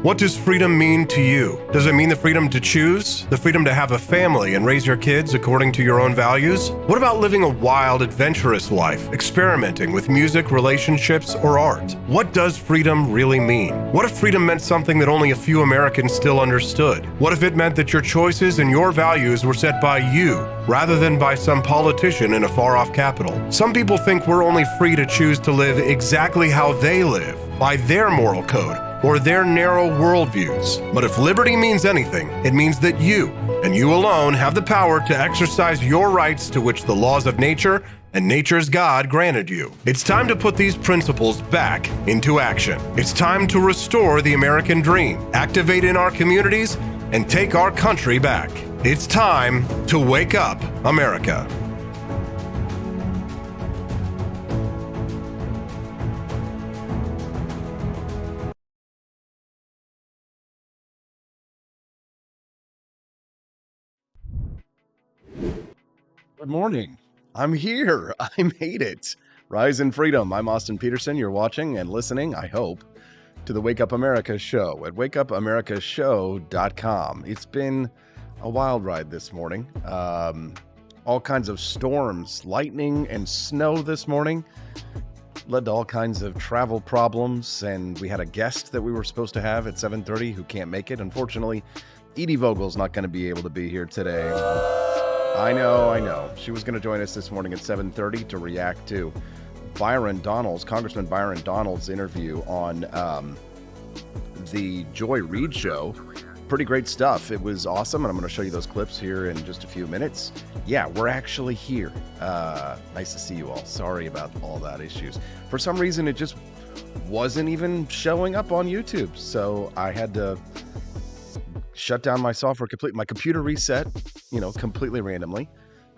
What does freedom mean to you? Does it mean the freedom to choose? The freedom to have a family and raise your kids according to your own values? What about living a wild, adventurous life, experimenting with music, relationships, or art? What does freedom really mean? What if freedom meant something that only a few Americans still understood? What if it meant that your choices and your values were set by you, rather than by some politician in a far-off capital? Some people think we're only free to choose to live exactly how they live, by their moral code, or their narrow worldviews. But if liberty means anything, it means that you, and you alone, have the power to exercise your rights to which the laws of nature and nature's God granted you. It's time to put these principles back into action. It's time to restore the American dream, activate in our communities, and take our country back. It's time to wake up, America. Good morning. I'm here. I made it. Rise in Freedom. I'm Austin Peterson. You're watching and listening, I hope, to the Wake Up America show at wakeupAmericaShow.com. It's been a wild ride this morning. All kinds of storms, lightning, and snow this morning led to all kinds of travel problems, and we had a guest that we were supposed to have at 7:30 who can't make it. Unfortunately, Edie Vogel's not going to be able to be here today. I know. She was going to join us this morning at 7:30 to react to Byron Donalds, Congressman Byron Donalds' interview on the Joy Reid show. Pretty great stuff. It was awesome, and I'm going to show you those clips here in just a few minutes. Yeah, we're actually here. Nice to see you all. Sorry about all that issues. For some reason, it just wasn't even showing up on YouTube, so I had to shut down my software completely. My computer reset, completely randomly.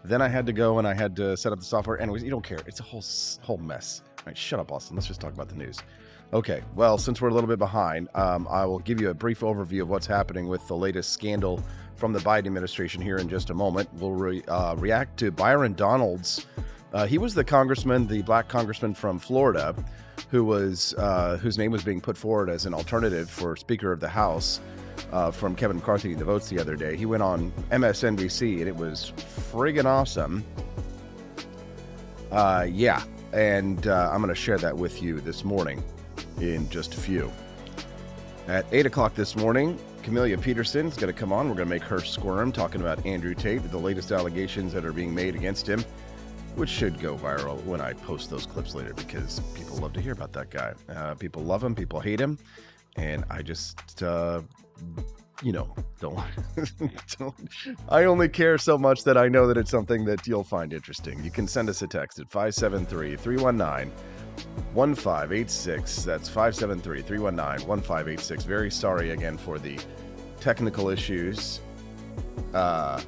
Then I had to go and I had to set up the software. Anyways, you don't care. It's a whole mess. All right, shut up, Austin. Let's just talk about the news. Okay, well, since we're a little bit behind, I will give you a brief overview of what's happening with the latest scandal from the Biden administration here in just a moment. We'll react to Byron Donalds. He was the black congressman from Florida, whose name was being put forward as an alternative for Speaker of the House. From Kevin McCarthy, the votes the other day. He went on MSNBC, and it was friggin' awesome. I'm going to share that with you this morning in just a few. At 8 o'clock this morning, Camelia Peterson is going to come on. We're going to make her squirm, talking about Andrew Tate, the latest allegations that are being made against him, which should go viral when I post those clips later, because people love to hear about that guy. People love him, people hate him, and I just... don't I only care so much that I know that it's something that you'll find interesting. You can send us a text at 573-319-1586. That's 573-319-1586. Very sorry again for the technical issues. I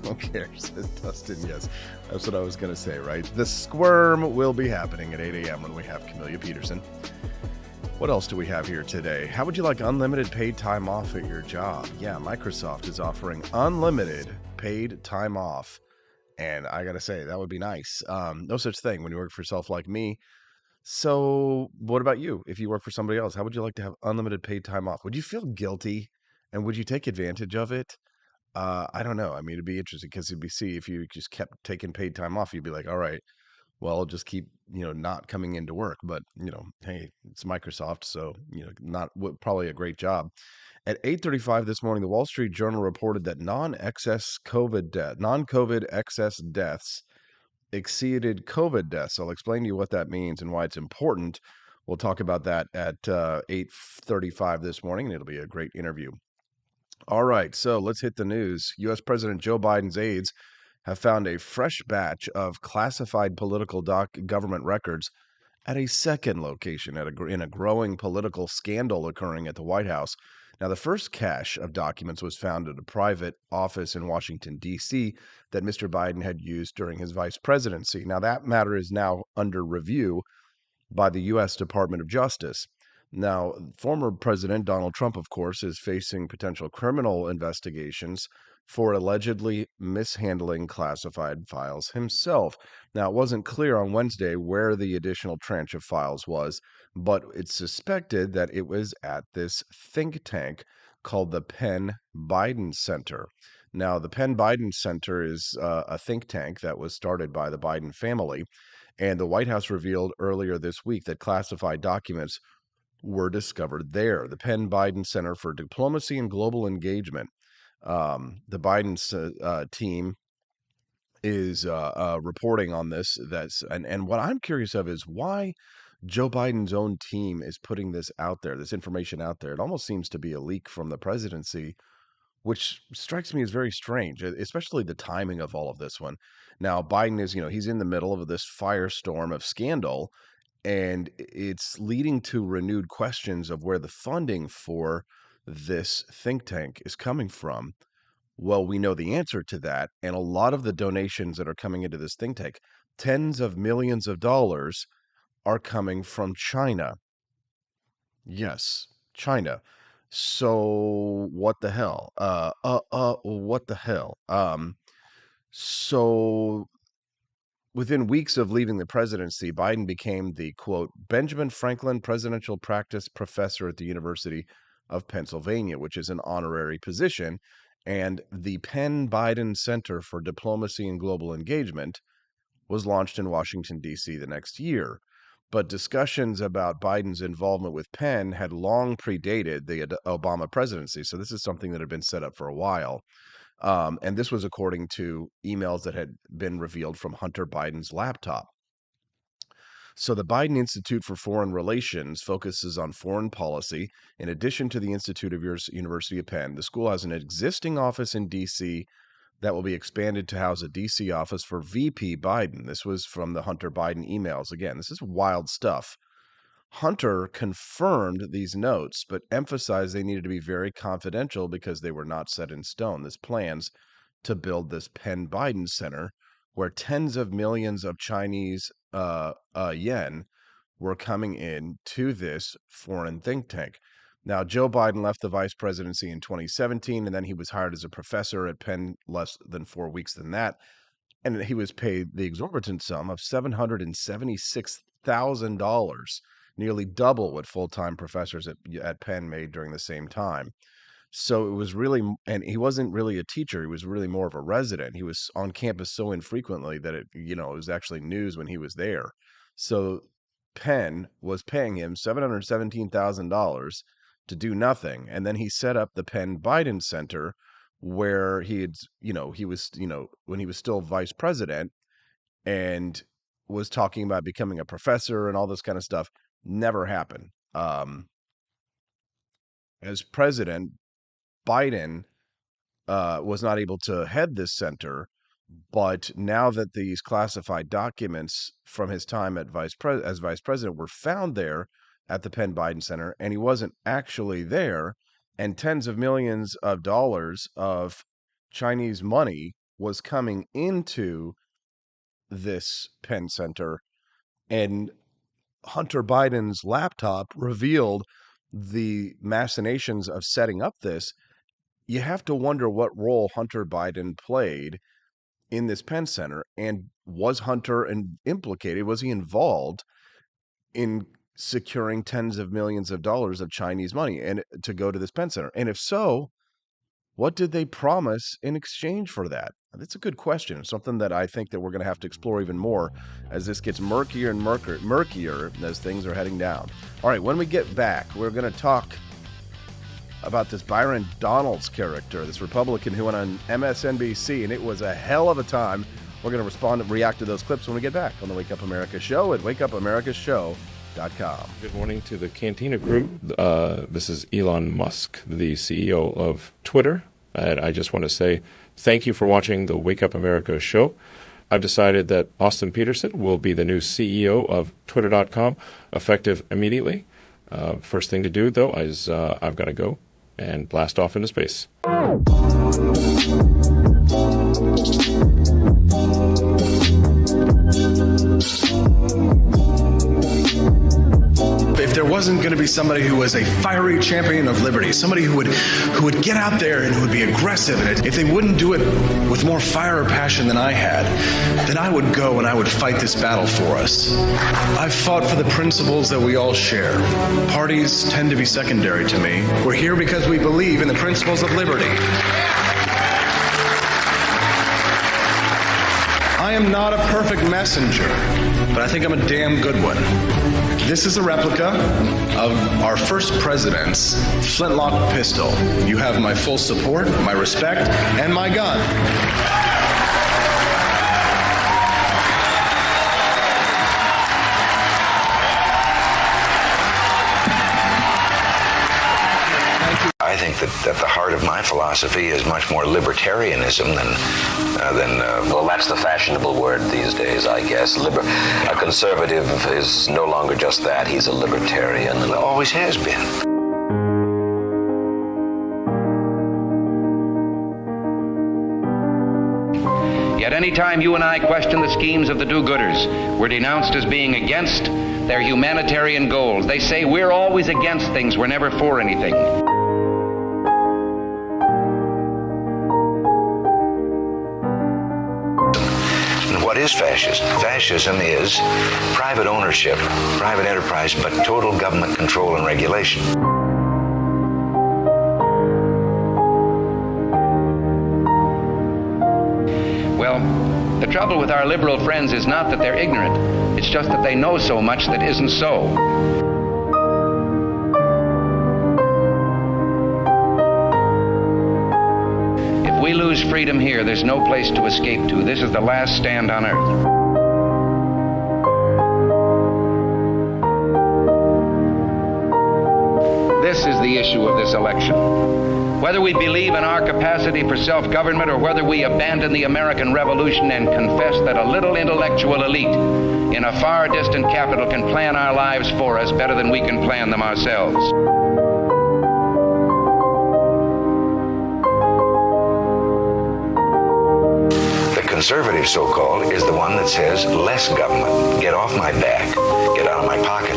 don't care, says Dustin. Yes, that's what I was going to say, right? The squirm will be happening at 8 a.m. when we have Camelia Peterson. What else do we have here today? How would you like unlimited paid time off at your job? Yeah, Microsoft is offering unlimited paid time off. And I got to say, that would be nice. No such thing when you work for yourself like me. So what about you? If you work for somebody else, how would you like to have unlimited paid time off? Would you feel guilty? And would you take advantage of it? I don't know. I mean, it'd be interesting because if you just kept taking paid time off, you'd be like, all right, well, I'll just keep, not coming into work. But, hey, it's Microsoft, so, not probably a great job. At 8:35 this morning, the Wall Street Journal reported that non-COVID excess deaths exceeded COVID deaths. I'll explain to you what that means and why it's important. We'll talk about that at 8:35 this morning, and it'll be a great interview. All right, so let's hit the news. U.S. President Joe Biden's aides have found a fresh batch of classified political government records at a second location in a growing political scandal occurring at the White House. Now, the first cache of documents was found at a private office in Washington, D.C. that Mr. Biden had used during his vice presidency. Now, that matter is now under review by the U.S. Department of Justice. Now, former President Donald Trump, of course, is facing potential criminal investigations for allegedly mishandling classified files himself. Now, it wasn't clear on Wednesday where the additional tranche of files was, but it's suspected that it was at this think tank called the Penn Biden Center. Now, the Penn Biden Center is a think tank that was started by the Biden family, and the White House revealed earlier this week that classified documents were discovered there. The Penn Biden Center for Diplomacy and Global Engagement. The Biden team is reporting on this. And what I'm curious of is why Joe Biden's own team is putting this out there, this information out there. It almost seems to be a leak from the presidency, which strikes me as very strange, especially the timing of all of this one. Now, Biden is, he's in the middle of this firestorm of scandal, and it's leading to renewed questions of where the funding for this think tank is coming from. Well, we know the answer to that, and a lot of the donations that are coming into this think tank, tens of millions of dollars, are coming from China. Yes, China. So what the hell? What the hell? So within weeks of leaving the presidency, Biden became the, quote, Benjamin Franklin Presidential Practice Professor at the University of Pennsylvania, which is an honorary position. And the Penn Biden Center for Diplomacy and Global Engagement was launched in Washington, D.C. the next year. But discussions about Biden's involvement with Penn had long predated the Obama presidency. So this is something that had been set up for a while. And this was according to emails that had been revealed from Hunter Biden's laptop. So the Biden Institute for Foreign Relations focuses on foreign policy. In addition to the Institute of University of Penn, the school has an existing office in D.C. that will be expanded to house a D.C. office for VP Biden. This was from the Hunter Biden emails. Again, this is wild stuff. Hunter confirmed these notes, but emphasized they needed to be very confidential because they were not set in stone. This plans to build this Penn Biden Center, where tens of millions of Chinese yen were coming in to this foreign think tank. Now, Joe Biden left the vice presidency in 2017, and then he was hired as a professor at Penn less than 4 weeks than that. And he was paid the exorbitant sum of $776,000, nearly double what full-time professors at Penn made during the same time. So it was really, and he wasn't really a teacher. He was really more of a resident. He was on campus so infrequently that it was actually news when he was there. So Penn was paying him $717,000 to do nothing. And then he set up the Penn Biden Center where he was, when he was still vice president and was talking about becoming a professor and all this kind of stuff. Never happened. As president, Biden was not able to head this center, but now that these classified documents from his time at as vice president were found there at the Penn Biden Center, and he wasn't actually there, and tens of millions of dollars of Chinese money was coming into this Penn Center, and Hunter Biden's laptop revealed the machinations of setting up this, you have to wonder what role Hunter Biden played in this Penn Center. And was Hunter implicated? Was he involved in securing tens of millions of dollars of Chinese money and to go to this Penn Center? And if so, what did they promise in exchange for that? That's a good question. Something that I think that we're going to have to explore even more as this gets murkier and murkier as things are heading down. All right, when we get back, we're going to talk about this Byron Donalds character, this Republican who went on MSNBC, and it was a hell of a time. We're going to respond and react to those clips when we get back on the Wake Up America Show at wakeupAmericaShow.com. Good morning to the Cantina Group. This is Elon Musk, the CEO of Twitter. And I just want to say thank you for watching the Wake Up America Show. I've decided that Austin Peterson will be the new CEO of Twitter.com, effective immediately. First thing to do, though, is I've got to go and blast off into space. If there wasn't going to be somebody who was a fiery champion of liberty, somebody who would get out there and who would be aggressive. And if they wouldn't do it with more fire or passion than I had, then I would go and I would fight this battle for us. I've fought for the principles that we all share. Parties tend to be secondary to me. We're here because we believe in the principles of liberty. I am not a perfect messenger, but I think I'm a damn good one. This is a replica of our first president's flintlock pistol. You have my full support, my respect, and my gun. I think that the heart of my philosophy is much more libertarianism than well, that's the fashionable word these days, I guess. A conservative is no longer just that. He's a libertarian and always has been. Yet any time you and I question the schemes of the do-gooders, we're denounced as being against their humanitarian goals. They say we're always against things, we're never for anything. What is fascism? Fascism is private ownership, private enterprise, but total government control and regulation. Well, the trouble with our liberal friends is not that they're ignorant. It's just that they know so much that isn't so. If we lose freedom here, there's no place to escape to. This is the last stand on earth. This is the issue of this election. Whether we believe in our capacity for self-government or whether we abandon the American Revolution and confess that a little intellectual elite in a far distant capital can plan our lives for us better than we can plan them ourselves. Conservative, so-called, is the one that says less government, get off my back, get out of my pocket,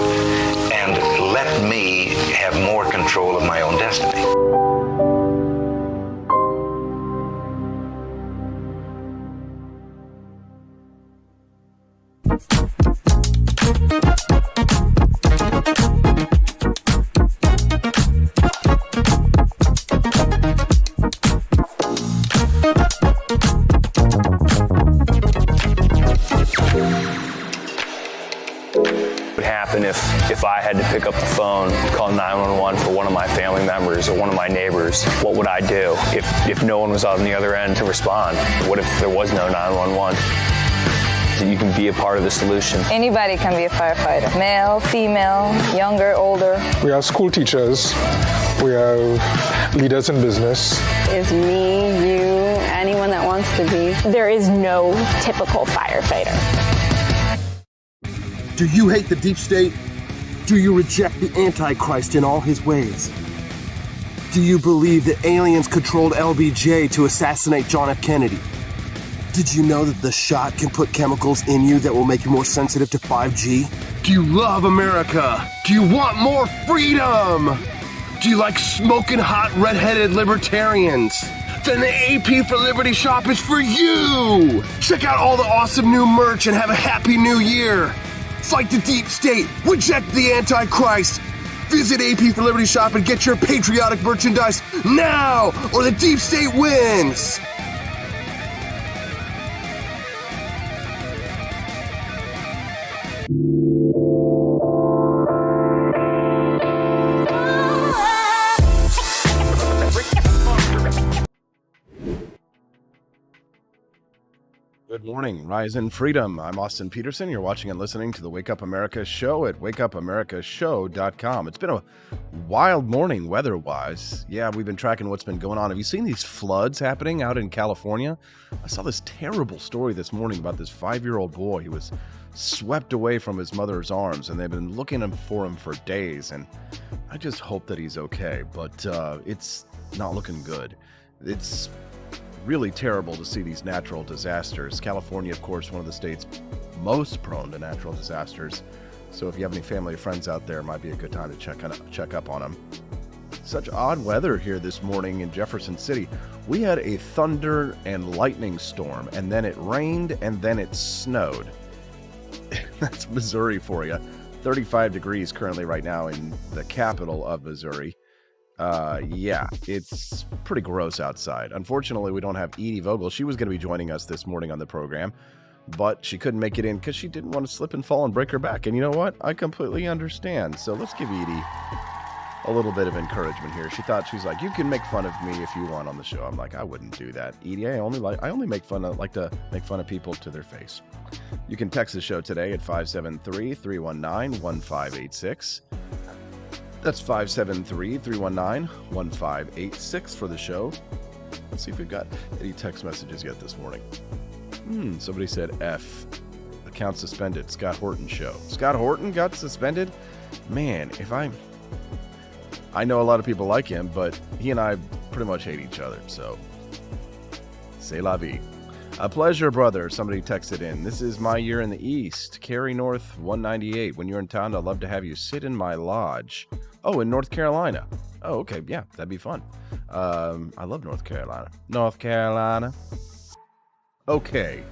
and let me have more control of my own destiny. If I had to pick up the phone, call 911 for one of my family members or one of my neighbors, what would I do if no one was on the other end to respond? What if there was no 911? You can be a part of the solution. Anybody can be a firefighter. Male, female, younger, older. We have school teachers. We have leaders in business. Is me, you, anyone that wants to be. There is no typical firefighter. Do you hate the deep state? Do you reject the Antichrist in all his ways? Do you believe that aliens controlled LBJ to assassinate John F. Kennedy? Did you know that the shot can put chemicals in you that will make you more sensitive to 5G? Do you love America? Do you want more freedom? Do you like smoking hot red-headed libertarians? Then the AP for Liberty shop is for you! Check out all the awesome new merch and have a happy new year! Fight the deep state, reject the Antichrist. Visit AP for Liberty shop and get your patriotic merchandise now, or the deep state wins. Good morning, Rise in Freedom. I'm Austin Peterson. You're watching and listening to the Wake Up America show at wakeupAmericaShow.com. It's been a wild morning weather-wise. Yeah, we've been tracking what's been going on. Have you seen these floods happening out in California? I saw this terrible story this morning about this 5-year-old boy who was swept away from his mother's arms, and they've been looking for him for days, and I just hope that he's okay, but it's not looking good. It's really terrible to see these natural disasters. California, of course, one of the states most prone to natural disasters. So if you have any family or friends out there, it might be a good time to check up on them. Such odd weather here this morning in Jefferson City. We had a thunder and lightning storm, and then it rained, and then it snowed. That's Missouri for you. 35 degrees currently right now in the capital of Missouri. Yeah, it's pretty gross outside. Unfortunately, we don't have Edie Vogel. She was going to be joining us this morning on the program, but she couldn't make it in because she didn't want to slip and fall and break her back. And you know what? I completely understand. So let's give Edie a little bit of encouragement here. She's like, you can make fun of me if you want on the show. I'm like, I wouldn't do that, Edie. I only like to make fun of people to their face. You can text the show today at 573-319-1586. That's 573-319-1586 for the show. Let's see if we've got any text messages yet this morning. Somebody said F. Account suspended. Scott Horton show. Scott Horton got suspended? Man, I know a lot of people like him, but he and I pretty much hate each other, so c'est la vie. A pleasure, brother. Somebody texted in. This is my year in the East. Cary North 198. When you're in town, I'd love to have you sit in my lodge. Oh, in North Carolina. Oh, okay. Yeah, that'd be fun. I love North Carolina. North Carolina. Okay.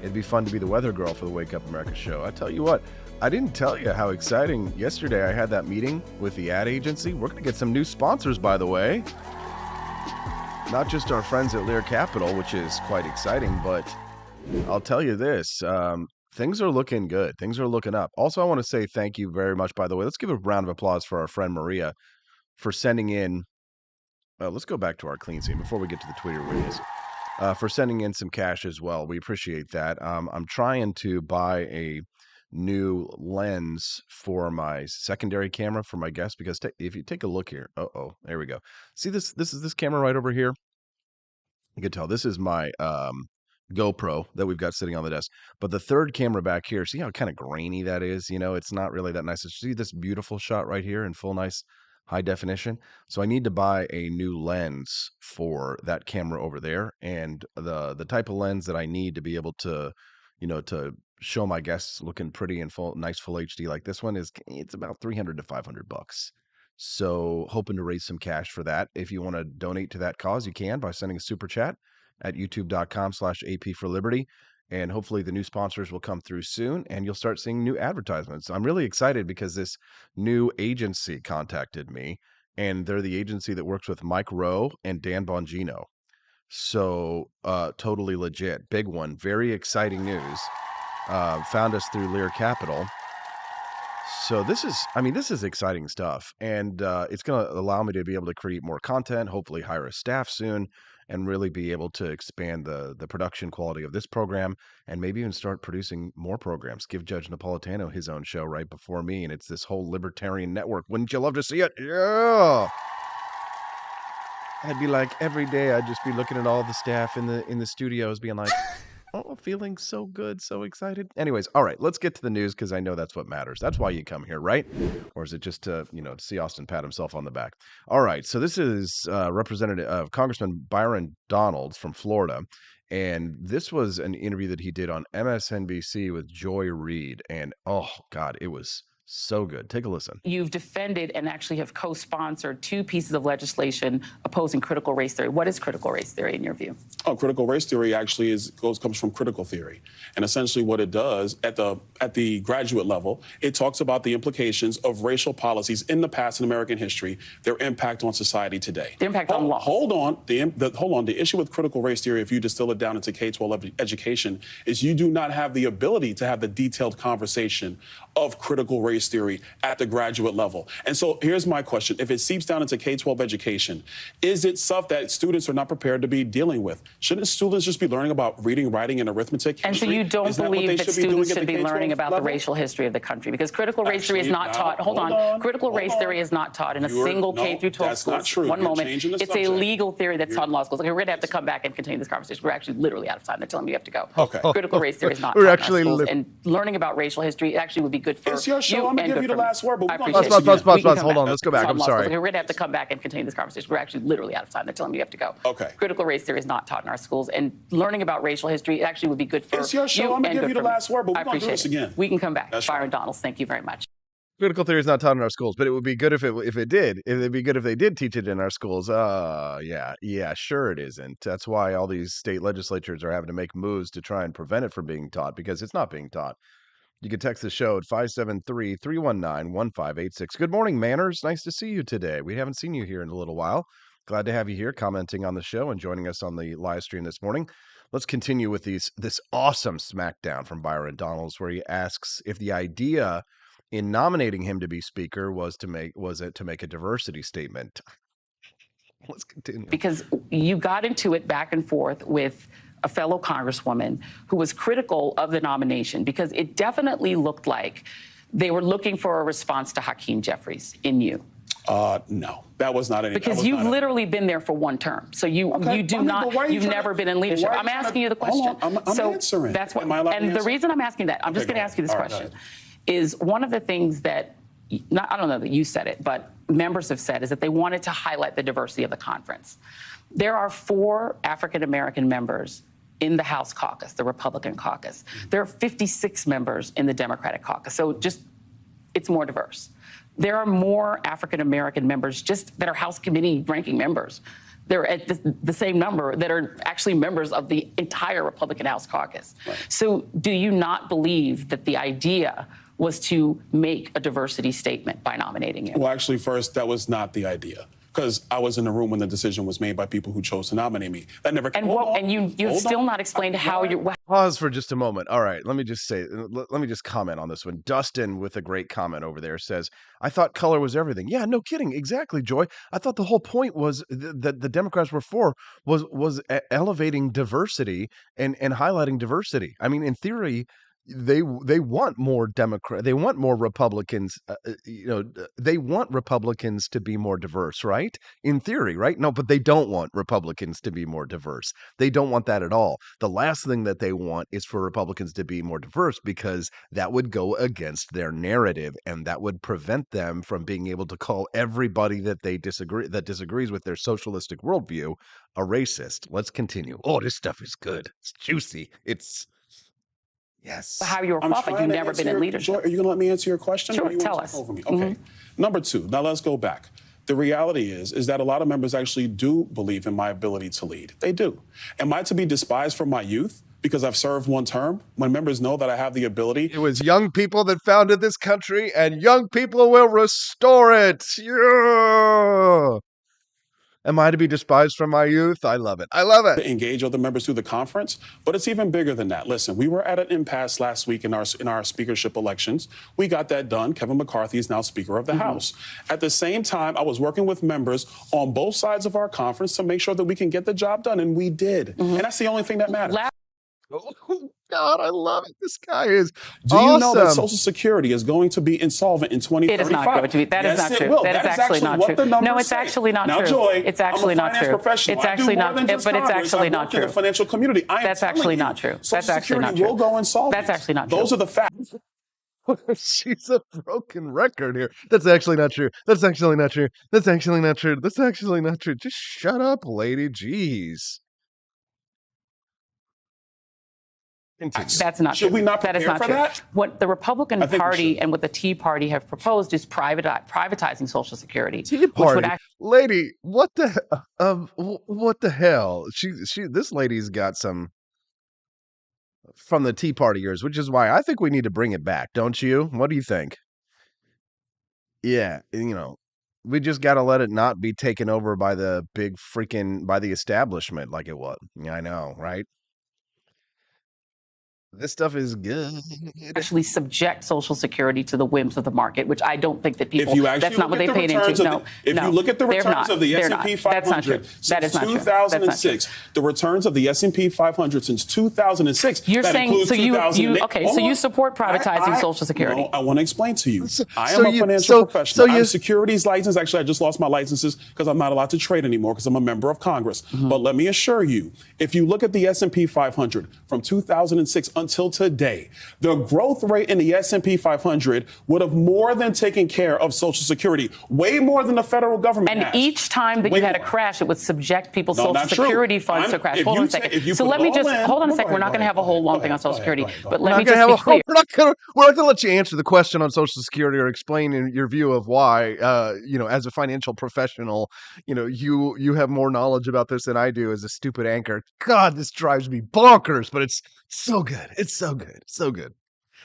It'd be fun to be the weather girl for the Wake Up America show. I tell you what, I didn't tell you how exciting. Yesterday I had that meeting with the ad agency. We're going to get some new sponsors, by the way. Not just our friends at Lear Capital, which is quite exciting, but I'll tell you this, things are looking good. Things are looking up. Also, I want to say thank you very much, by the way. Let's give a round of applause for our friend Maria for sending in, let's go back to our clean scene before we get to the Twitter wheels, for sending in some cash as well. We appreciate that. I'm trying to buy a new lens for my secondary camera for my guests, because if you take a look here, there we go. See this is this camera right over here. You can tell this is my GoPro that we've got sitting on the desk, but the third camera back here, see how kind of grainy that is? It's not really that nice. See this beautiful shot right here in full nice high definition. So I need to buy a new lens for that camera over there, and the type of lens that I need to be able to to show my guests looking pretty and nice full HD like this one it's about $300 to $500. So hoping to raise some cash for that. If you want to donate to that cause, you can by sending a super chat at youtube.com/AP for Liberty. And hopefully the new sponsors will come through soon and you'll start seeing new advertisements. I'm really excited because this new agency contacted me, and they're the agency that works with Mike Rowe and Dan Bongino. So totally legit. Big one. Very exciting news. Found us through Lear Capital. So this is exciting stuff. And it's going to allow me to be able to create more content, hopefully hire a staff soon, and really be able to expand the production quality of this program, and maybe even start producing more programs. Give Judge Napolitano his own show right before me, and it's this whole libertarian network. Wouldn't you love to see it? Yeah. I'd be like, every day I'd just be looking at all the staff in the studios being like, oh, feeling so good, so excited. Anyways, all right, let's get to the news, because I know that's what matters. That's why you come here, right? Or is it just to see Austin pat himself on the back? All right, so this is Congressman Byron Donalds from Florida, and this was an interview that he did on MSNBC with Joy Reid, and oh God, it was so good. Take a listen. You've defended and actually have co-sponsored 2 pieces of legislation opposing critical race theory. What is critical race theory in your view? Oh, critical race theory actually comes from critical theory. And essentially what it does at the graduate level, it talks about the implications of racial policies in the past in American history, their impact on society today. The impact on law. Hold on. The issue with critical race theory, if you distill it down into K-12 education, is you do not have the ability to have the detailed conversation of critical race theory at the graduate level. And so here's my question. If it seeps down into K-12 education, is it stuff that students are not prepared to be dealing with? Shouldn't students just be learning about reading, writing, and arithmetic? And so you don't believe that students should be learning about the racial history of the country? Because critical race theory is not taught. Hold on. Critical race theory is not taught in a single K through 12 school. That's not true. One moment. It's a legal theory that's taught in law schools. Okay, we're going to have to come back and continue this conversation. We're actually literally out of time. They're telling me you have to go. Okay. Critical race theory is not taught in our schools. And learning about racial history actually would be good for you show. I'm going to give you the last word. But I we're appreciate going to Pause. Hold on. Let's go back. I'm sorry. We're going to have to come back and continue this conversation. We're actually literally out of time. They're telling me you have to go. Okay. Critical race theory is not taught in our schools, and learning about racial history actually would be good for you. It's your show. I'm going to give you the last word, but we're going to do this again. We can come back. That's Byron Donalds, thank you very much. Critical theory is not taught in our schools, but it would be good if it did. It'd be good if they did teach it in our schools. Yeah, sure it isn't. That's why all these state legislatures are having to make moves to try and prevent it from being taught, because it's not being taught. You can text the show at 573-319-1586. Good morning, Manners. Nice to see you today. We haven't seen you here in a little while. Glad to have you here commenting on the show and joining us on the live stream this morning. Let's continue with this awesome smackdown from Byron Donalds, where he asks if the idea in nominating him to be speaker was to make a diversity statement. Let's continue. Because you got into it back and forth with a fellow congresswoman who was critical of the nomination, because it definitely looked like they were looking for a response to Hakeem Jeffries in you. No, that was not any. Because you've literally been there for one term, so you've never been in leadership. I'm asking you the question. I'm answering. That's what. And the reason I'm asking that, I'm just going to ask you this question, is one of the things that, I don't know that you said it, but members have said, is that they wanted to highlight the diversity of the conference. There are 4 African-American members in the House caucus, the Republican caucus. There are 56 members in the Democratic caucus. So it's more diverse. There are more African-American members just that are House committee ranking members. They're at the same number that are actually members of the entire Republican House caucus. Right. So do you not believe that the idea was to make a diversity statement by nominating him? Well, actually, first, that was not the idea, because I was in the room when the decision was made by people who chose to nominate me. That never came. And you've still not explained how you're. Pause for just a moment. All right, let me just comment on this one. Dustin, with a great comment over there, says, "I thought color was everything." Yeah, no kidding. Exactly, Joy. I thought the whole point was that the Democrats were for was elevating diversity and highlighting diversity. I mean, in theory, they want more they want more Republicans, they want Republicans to be more diverse, right? In theory, right? No, but they don't want Republicans to be more diverse. They don't want that at all. The last thing that they want is for Republicans to be more diverse, because that would go against their narrative, and that would prevent them from being able to call everybody that disagrees with their socialistic worldview a racist. Let's continue. Oh, this stuff is good. It's juicy. Yes. How you're fought, but you've never been in leadership. Joy, are you going to let me answer your question? Sure, or you tell want us. To over me? Okay. Number 2, now let's go back. The reality is that a lot of members actually do believe in my ability to lead. They do. Am I to be despised for my youth because I've served one term, when members know that I have the ability? It was young people that founded this country, and young people will restore it. Yeah. Am I to be despised from my youth? I love it. I love it. To engage other members through the conference, but it's even bigger than that. Listen, we were at an impasse last week in our speakership elections. We got that done. Kevin McCarthy is now Speaker of the House. At the same time, I was working with members on both sides of our conference to make sure that we can get the job done, and we did. And that's the only thing that matters. Oh, God, I love it. This guy is Do awesome. you know that Social Security is going to be insolvent in 2035? It is not going to be. That is not true. That is actually not true. No, it's actually not true. Now, Joy, it's actually I'm a not finance true. professional. It's actually not. But it's actually not true. In the financial community, That's actually not true. That's actually not true. Will go insolvent. That's actually not true. Those are the facts. She's a broken record here. That's actually not true. That's actually not true. That's actually not true. That's actually not true. Just shut up, lady. Jeez. That's not Should true. we not That is prepare not for true. that? What the Republican Party and what the Tea Party have proposed is privatizing Social Security. Tea Party, lady, what the hell? This lady's got some from the Tea Party years, which is why I think we need to bring it back. Don't you? What do you think? Yeah, we just got to let it not be taken over by the by the establishment like it was. Yeah, I know, right? This stuff is good. Actually subject Social Security to the whims of the market, which I don't think that people, that's not what they paid into. If you look at the returns of the S&P 500 since 2006, the returns of the S&P 500 since 2006, you're saying, so you support privatizing Social Security. No, I want to explain to you. I am a financial professional. I'm securities licensed. Actually, I just lost my licenses because I'm not allowed to trade anymore because I'm a member of Congress. But let me assure you, if you look at the S&P 500 from 2006 until today, the growth rate in the S&P 500 would have more than taken care of Social Security, way more than the federal government And has. each time that you had a crash, it would subject people's Social Security funds to crash. Hold on a second. So let me just, hold on a second. We're not going to have a whole long thing on Social Security, but let me just be clear. We're not going to let you answer the question on Social Security or explain your view of why, as a financial professional, you have more knowledge about this than I do as a stupid anchor. God, this drives me bonkers, but it's so good. It's so good. So good.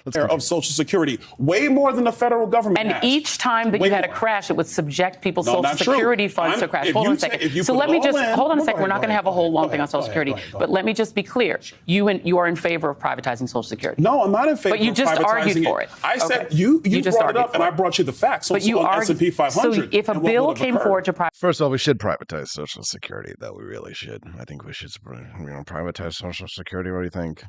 Of Social Security, way more than the federal government And has. each time that you had a crash, it would subject people's Social Security funds to crash. Hold on a second. So let me just, hold on a second. We're not going to have a whole long thing on Social Security, but let me just be clear. You are in favor of privatizing Social Security. No, I'm not in favor of privatizing it. But you just argued for it. I said, you just brought it up, and I brought you the facts. But you argued. S&P 500. So if a bill came forward to privatize. First of all, we should privatize Social Security, though. We really should. I think we should privatize Social Security. What do you think?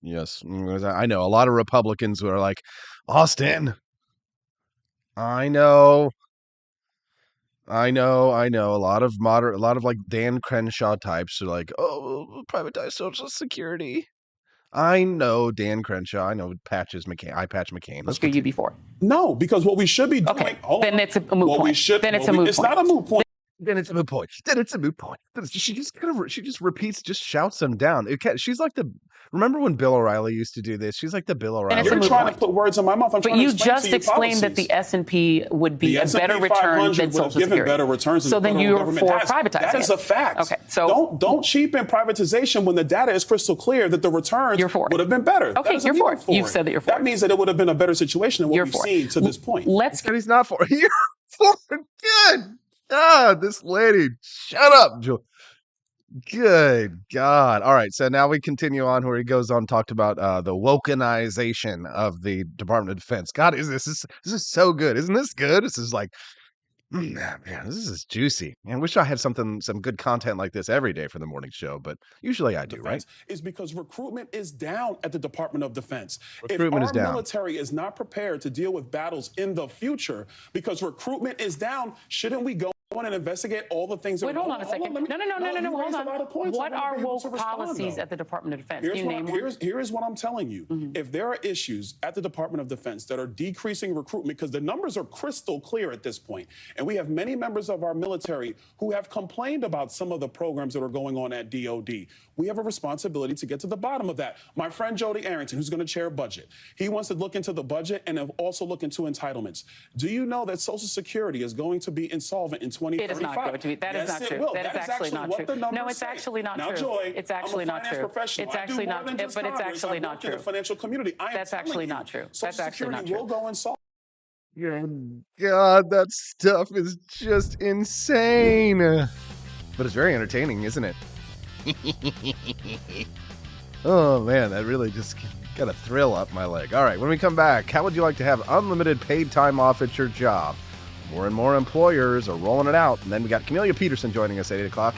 Yes. I know a lot of Republicans who are like, Austin. I know. A lot of like Dan Crenshaw types are like, oh, we'll privatize Social Security. I know Dan Crenshaw. I know Eye Patch McCain. Let's go you before. No, because what we should be doing. Okay, then it's a moot point. It's not a moot point. Then it's a moot point. She just repeats, just shouts them down. She's like remember when Bill O'Reilly used to do this? She's like the Bill O'Reilly. You're trying to put words in my mouth. But you just explained that the S&P would be a better return than Social Security. Better returns so then you're for privatizing. That is a fact. Okay, so don't cheapen privatization when the data is crystal clear that the returns would have been better. Okay, you're for it. You've said that you're for it. That means that it would have been a better situation than what we've seen to this point. He's not for it. You're for it. Good. God, this lady. Shut up, Joe. Good God. All right. So now we continue on where he goes on, talked about the wokenization of the Department of Defense. God, this is so good. Isn't this good? This is like, man, this is juicy. I wish I had some good content like this every day for the morning show, but usually I do, right? Is because recruitment is down at the Department of Defense. Recruitment is down. If our military is not prepared to deal with battles in the future because recruitment is down, shouldn't we go on and investigate all the things that Wait, hold on a second. No, hold on. What are woke policies at the Department of Defense? Here is what I'm telling you. If there are issues at the Department of Defense that are decreasing recruitment, because the numbers are crystal clear at this point, and we have many members of our military who have complained about some of the programs that are going on at DOD. We have a responsibility to get to the bottom of that. My friend Jody Arrington, who's going to chair budget, he wants to look into the budget and also look into entitlements. Do you know that Social Security is going to be insolvent in 2035? It is not going to be. That is not true. That is actually not true. No, it's actually not true. Joy, it's actually not true. It's actually not true. But it's actually not true. The financial community. That's actually not true. That's actually not true. Will go insolvent. God, that stuff is just insane. But it's very entertaining, isn't it? Oh man, that really just got a thrill up my leg. All right, when we come back, how would you like to have unlimited paid time off at your job? More and more employers are rolling it out. And then we got Camelia Peterson joining us at 8 o'clock.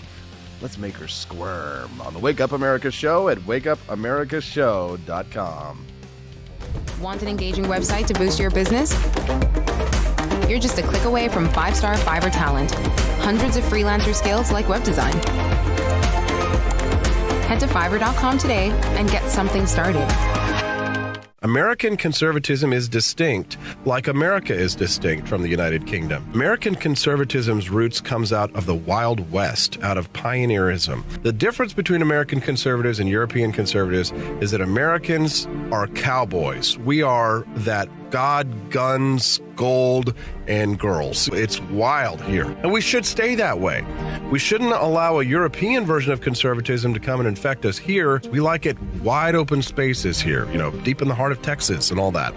Let's make her squirm on the Wake Up America Show at wakeupAmericaShow.com. Want an engaging website to boost your business? You're just a click away from 5-star Fiverr talent. Hundreds of freelancer skills like web design. Head to Fiverr.com today and get something started. American conservatism is distinct, like America is distinct from the United Kingdom. American conservatism's roots comes out of the Wild West, out of pioneerism. The difference between American conservatives and European conservatives is that Americans are cowboys. We are that God, guns, gold, and girls. It's wild here. And we should stay that way. We shouldn't allow a European version of conservatism to come and infect us here. We like it wide open spaces here, deep in the heart of Texas and all that.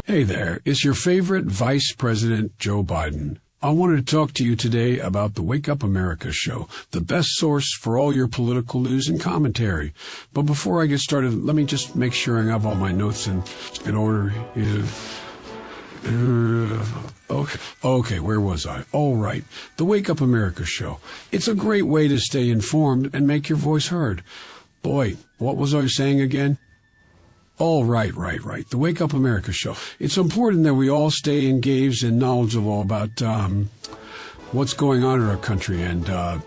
Hey there, it's your favorite Vice President, Joe Biden. I wanted to talk to you today about the Wake Up America show, the best source for all your political news and commentary. But before I get started, let me just make sure I have all my notes in order. Okay, where was I? All right, the Wake Up America show. It's a great way to stay informed and make your voice heard. Boy, what was I saying again? Oh, right. The Wake Up America show. It's important that we all stay engaged and knowledgeable about what's going on in our country and, the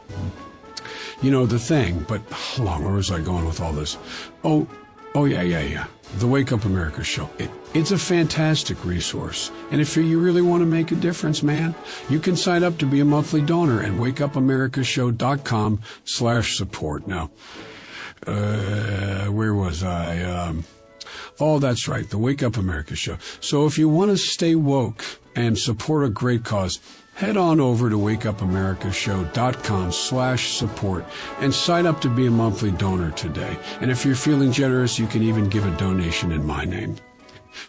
thing. But hold on, where was I going with all this? Oh, yeah. The Wake Up America show. It's a fantastic resource. And if you really want to make a difference, man, you can sign up to be a monthly donor at wakeupAmericaShow.com/support. Now, where was I? Oh, that's right, the Wake Up America show. So if you want to stay woke and support a great cause, head on over to wakeupAmericaShow.com/support and sign up to be a monthly donor today. And if you're feeling generous, you can even give a donation in my name.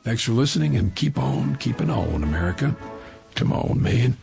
Thanks for listening, and keep on keeping on, America. Come on, man.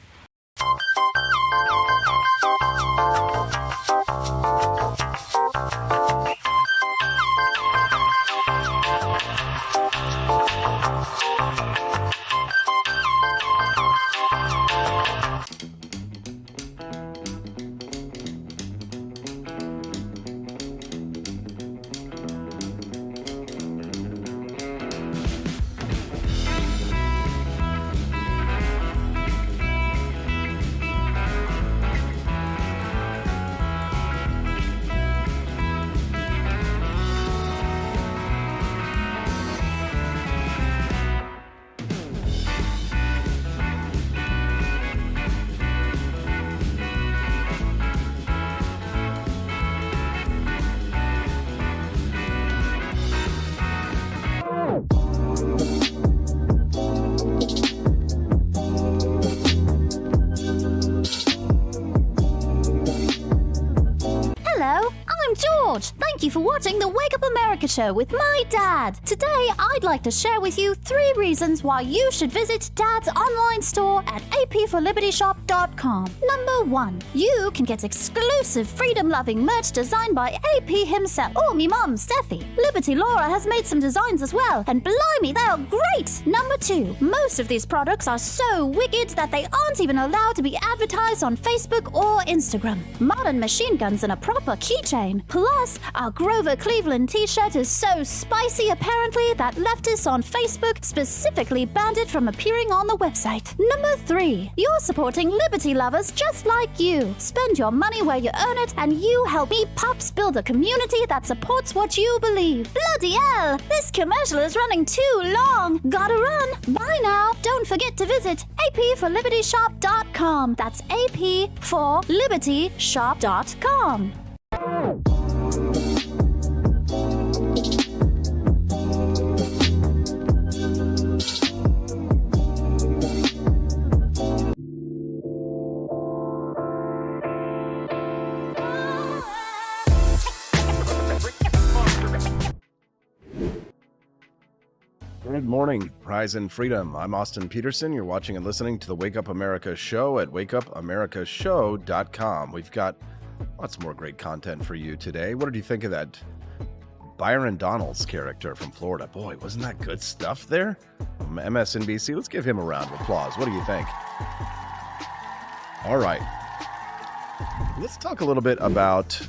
Thank you for watching the Wake Up America show with my dad. Today, I'd like to share with you 3 reasons why you should visit Dad's online store at apforlibertyshop.com. Number 1, you can get exclusive freedom-loving merch designed by AP himself or me mum, Steffi. Liberty Laura has made some designs as well, and blimey, they are great! Number 2, most of these products are so wicked that they aren't even allowed to be advertised on Facebook or Instagram. Modern machine guns and a proper keychain. Plus, our Grover Cleveland t-shirt is so spicy apparently that leftists on Facebook specifically banned it from appearing on the website. Number 3, you're supporting liberty lovers just like you. Spend your money where you earn it, and you help me Pops build a community that supports what you believe. Bloody hell, this commercial is running too long. Gotta run. Bye now. Don't forget to visit apforlibertyshop.com. That's apforlibertyshop.com. Good morning, Rise and Freedom. I'm Austin Peterson. You're watching and listening to the Wake Up America show at wakeupAmericaShow.com. We've got lots more great content for you today. What did you think of that Byron Donalds character from Florida? Boy, wasn't that good stuff there? MSNBC, let's give him a round of applause. What do you think? All right. Let's talk a little bit about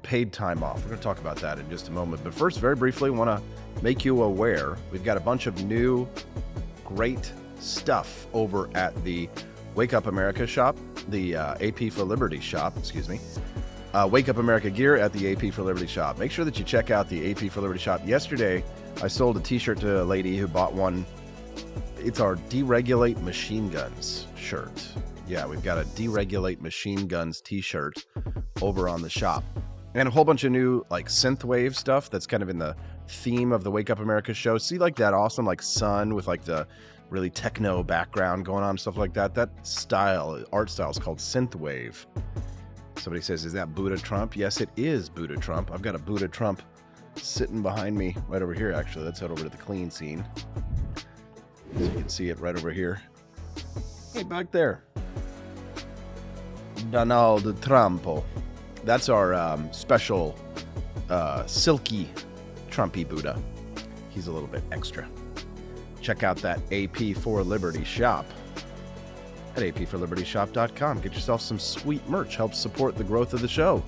paid time off. We're going to talk about that in just a moment. But first, very briefly, I want to make you aware we've got a bunch of new great stuff over at the Wake Up America shop, the AP for Liberty shop, Wake Up America gear at the AP for Liberty shop. Make sure that you check out the AP for Liberty shop. Yesterday, I sold a t-shirt to a lady who bought one. It's our Deregulate Machine Guns shirt. Yeah, we've got a Deregulate Machine Guns t-shirt over on the shop. And a whole bunch of new like synthwave stuff that's kind of in the theme of the Wake Up America show. See like that awesome like sun with like the really techno background going on, stuff like that. That style, art style is called synthwave. Somebody says, is that Buddha Trump? Yes, it is Buddha Trump. I've got a Buddha Trump sitting behind me right over here, actually. Let's head over to the clean scene. So you can see it right over here. Hey, back there. Donald Trumpo. That's our special silky Trumpy Buddha. He's a little bit extra. check out that AP for Liberty shop at apforlibertyshop.com. Get yourself some sweet merch. Help support the growth of the show.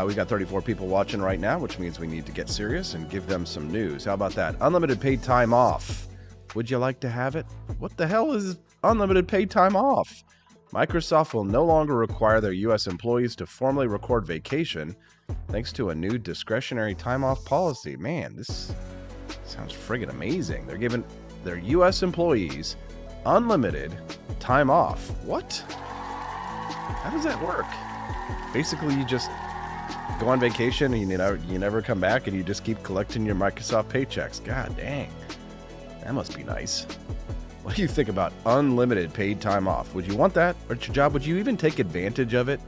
We got 34 people watching right now, which means we need to get serious and give them some news. How about that? Unlimited paid time off. Would you like to have it? What the hell is unlimited paid time off? Microsoft will no longer require their U.S. employees to formally record vacation thanks to a new discretionary time off policy. Man, this sounds friggin' amazing. They're giving their U.S. employees unlimited time off. What? How does that work? Basically, you just go on vacation and you never come back and you just keep collecting your Microsoft paychecks. God dang. That must be nice. What do you think about unlimited paid time off? Would you want that at your job? Would you even take advantage of it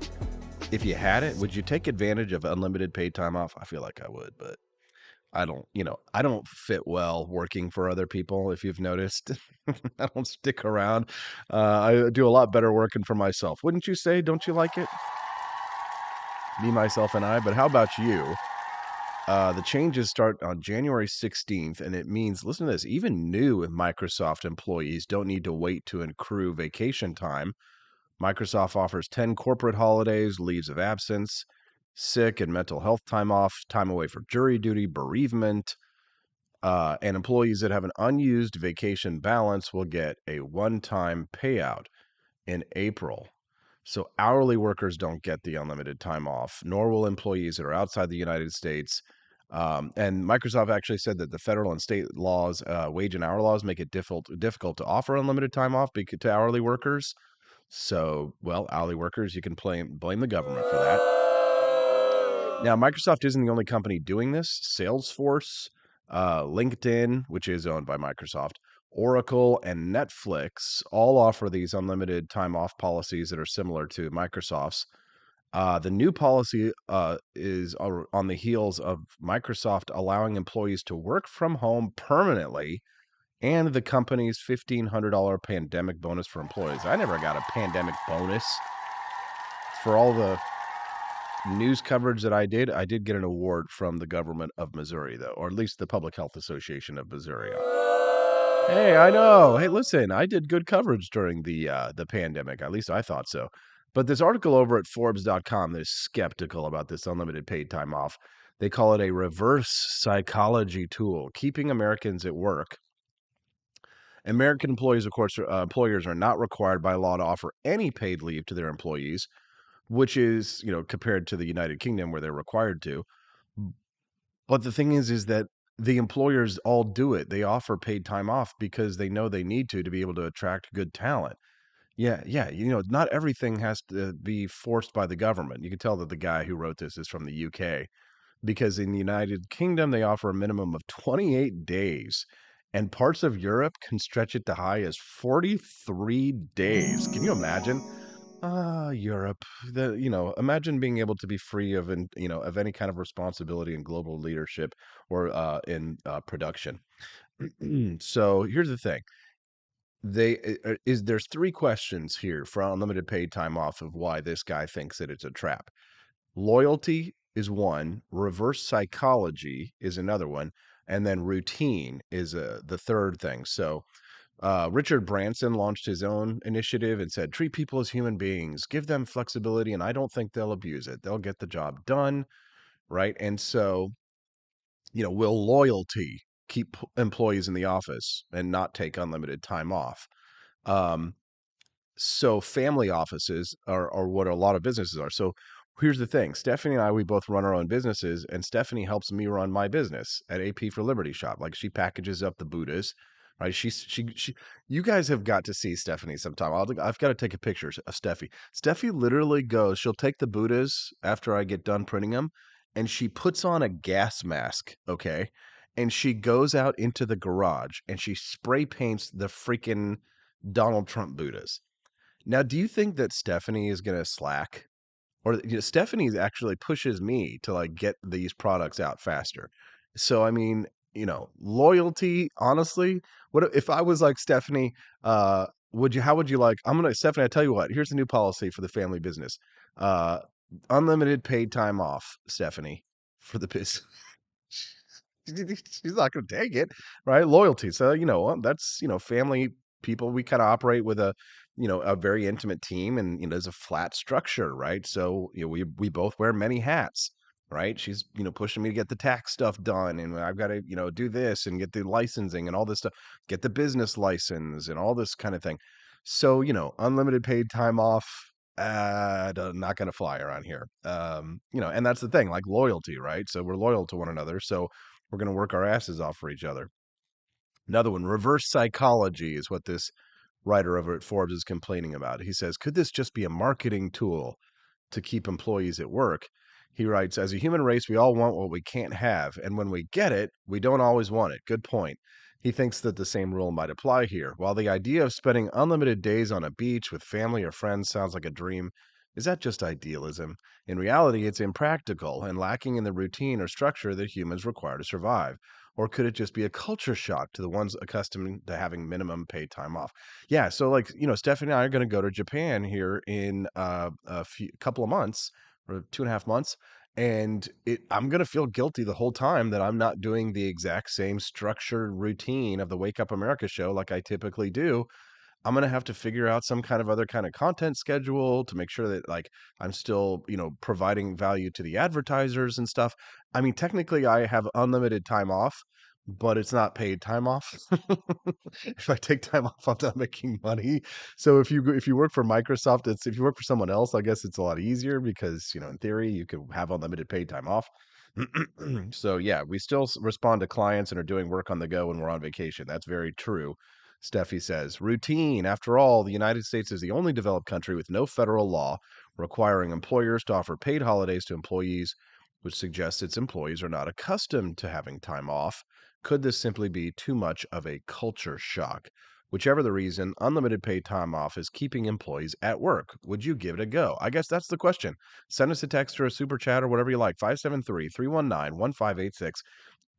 if you had it? Would you take advantage of unlimited paid time off? I feel like I would, but I don't fit well working for other people, if you've noticed. I don't stick around. I do a lot better working for myself. Wouldn't you say? Don't you like it? Me, myself, and I. But how about you? The changes start on January 16th, and it means, listen to this, even new Microsoft employees don't need to wait to accrue vacation time. Microsoft offers 10 corporate holidays, leaves of absence, sick and mental health time off, time away for jury duty, bereavement, and employees that have an unused vacation balance will get a one-time payout in April. So hourly workers don't get the unlimited time off, nor will employees that are outside the United States. And Microsoft actually said that the federal and state laws, wage and hour laws, make it difficult to offer unlimited time off to hourly workers. So, well, hourly workers, you can blame the government for that. Now, Microsoft isn't the only company doing this. Salesforce, LinkedIn, which is owned by Microsoft, Oracle, and Netflix all offer these unlimited time off policies that are similar to Microsoft's. The new policy is on the heels of Microsoft allowing employees to work from home permanently and the company's $1,500 pandemic bonus for employees. I never got a pandemic bonus. For all the news coverage that I did get an award from the government of Missouri, though, or at least the Public Health Association of Missouri. Hey, I know. Hey, listen, I did good coverage during the pandemic. At least I thought so. But this article over at Forbes.com that is skeptical about this unlimited paid time off. They call it a reverse psychology tool, keeping Americans at work. American employees, of course, employers are not required by law to offer any paid leave to their employees, which is, compared to the United Kingdom where they're required to. But the thing is that the employers all do it. They offer paid time off because they know they need to be able to attract good talent. Yeah. Not everything has to be forced by the government. You can tell that the guy who wrote this is from the UK, because in the United Kingdom, they offer a minimum of 28 days, and parts of Europe can stretch it to high as 43 days. Can you imagine? Europe. Imagine being able to be free of any kind of responsibility in global leadership or in production. So here's the thing. There's three questions here for unlimited paid time off of why this guy thinks that it's a trap. Loyalty is one, reverse psychology is another one, and then routine is the third thing. So Richard Branson launched his own initiative and said, treat people as human beings, give them flexibility, and I don't think they'll abuse it. They'll get the job done, right? And so, will loyalty keep employees in the office and not take unlimited time off? So family offices are what a lot of businesses are. So here's the thing. Stephanie and I, we both run our own businesses, and Stephanie helps me run my business at AP for Liberty Shop. Like, she packages up the Buddhas, right? She you guys have got to see Stephanie sometime. I've got to take a picture of Steffi. Steffi literally goes, she'll take the Buddhas after I get done printing them, and she puts on a gas mask, okay? And she goes out into the garage and she spray paints the freaking Donald Trump Buddhas. Now, do you think that Stephanie is going to slack? Or Stephanie actually pushes me to get these products out faster. So, I mean, loyalty, honestly, what if I was like Stephanie, how would you like, Stephanie, I tell you what, here's the new policy for the family business. Unlimited paid time off, Stephanie, for the business. she's not going to take it, right? Loyalty. So, that's, family people. We kind of operate with a very intimate team, and, there's a flat structure, right? So, we both wear many hats, right? She's, pushing me to get the tax stuff done, and I've got to, do this and get the licensing and all this stuff, get the business license and all this kind of thing. So, unlimited paid time off, not going to fly around here. And that's the thing, like loyalty, right? So we're loyal to one another. So we're going to work our asses off for each other. Another one, reverse psychology, is what this writer over at Forbes is complaining about. He says, could this just be a marketing tool to keep employees at work? He writes, as a human race, we all want what we can't have. And when we get it, we don't always want it. Good point. He thinks that the same rule might apply here. While the idea of spending unlimited days on a beach with family or friends sounds like a dream, is that just idealism? In reality, it's impractical and lacking in the routine or structure that humans require to survive. Or could it just be a culture shock to the ones accustomed to having minimum paid time off? Yeah, so Stephanie and I are going to go to Japan here in a couple of months, or 2.5 months. And I'm going to feel guilty the whole time that I'm not doing the exact same structured routine of the Wake Up America show like I typically do. I'm going to have to figure out some kind of other kind of content schedule to make sure that I'm still, providing value to the advertisers and stuff. I mean, technically I have unlimited time off, but it's not paid time off. If I take time off, I'm not making money. So if you work for Microsoft, if you work for someone else, I guess it's a lot easier because, in theory, you could have unlimited paid time off. So yeah, we still respond to clients and are doing work on the go when we're on vacation. That's very true. Steffi says, routine. After all, the United States is the only developed country with no federal law requiring employers to offer paid holidays to employees, which suggests its employees are not accustomed to having time off. Could this simply be too much of a culture shock? Whichever the reason, unlimited paid time off is keeping employees at work. Would you give it a go? I guess that's the question. Send us a text or a super chat or whatever you like. 573-319-1586.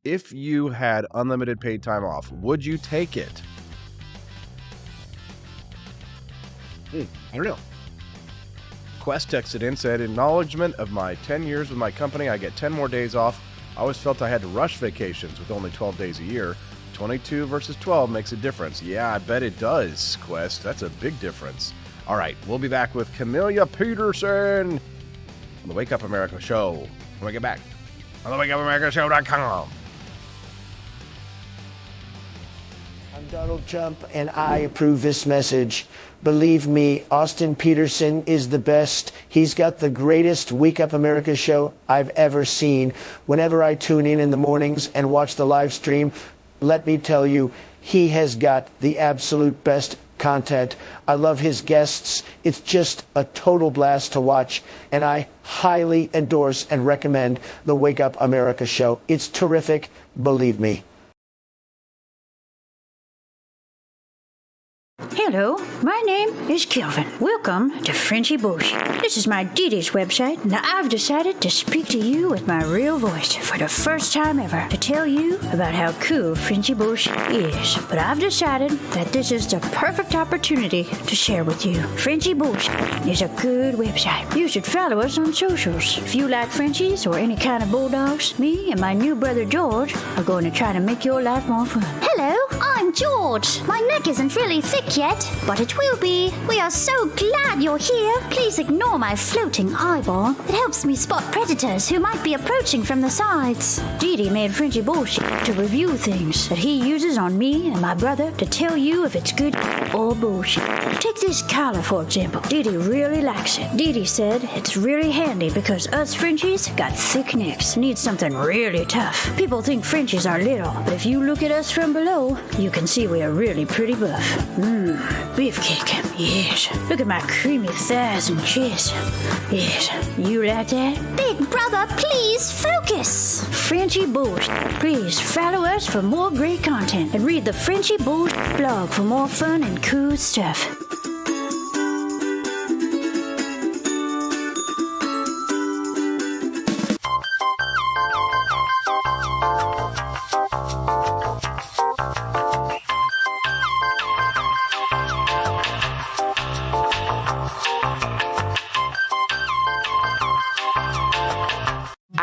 If you had unlimited paid time off, would you take it? I don't know. Quest texted in, said, acknowledgement of my 10 years with my company, I get 10 more days off. I always felt I had to rush vacations with only 12 days a year. 22 versus 12 makes a difference. Yeah, I bet it does, Quest. That's a big difference. All right, we'll be back with Camelia Peterson on the Wake Up America show. When we get back on the WakeUpAmericaShow.com. I'm Donald Trump, and I approve this message. Believe me, Austin Peterson is the best. He's got the greatest Wake Up America show I've ever seen. Whenever I tune in the mornings and watch the live stream, let me tell you, he has got the absolute best content. I love his guests. It's just a total blast to watch, and I highly endorse and recommend the Wake Up America show. It's terrific, believe me. Hello, my name is Kelvin. Welcome to Frenchy Bush. This is my Didi's website, and I've decided to speak to you with my real voice for the first time ever to tell you about how cool Frenchy Bush is. But I've decided that this is the perfect opportunity to share with you. Frenchy Bush is a good website. You should follow us on socials. If you like Frenchies or any kind of bulldogs, me and my new brother George are going to try to make your life more fun. Hello, I'm George. My neck isn't really thick yet, but it will be. We are so glad you're here. Please ignore my floating eyeball. It helps me spot predators who might be approaching from the sides. Didi made Frenchy bullshit to review things that he uses on me and my brother to tell you if it's good or bullshit. Take this collar, for example. Didi really likes it. Didi said it's really handy because us Frenchies got thick necks. Need something really tough. People think Frenchies are little, but if you look at us from below, you can see we are really pretty buff. Beefcake. Yes. Look at my creamy thighs and chest. Yes. You like that? Big brother, please focus. Frenchy Bullshit. Please follow us for more great content and read the Frenchy Bullshit blog for more fun and cool stuff.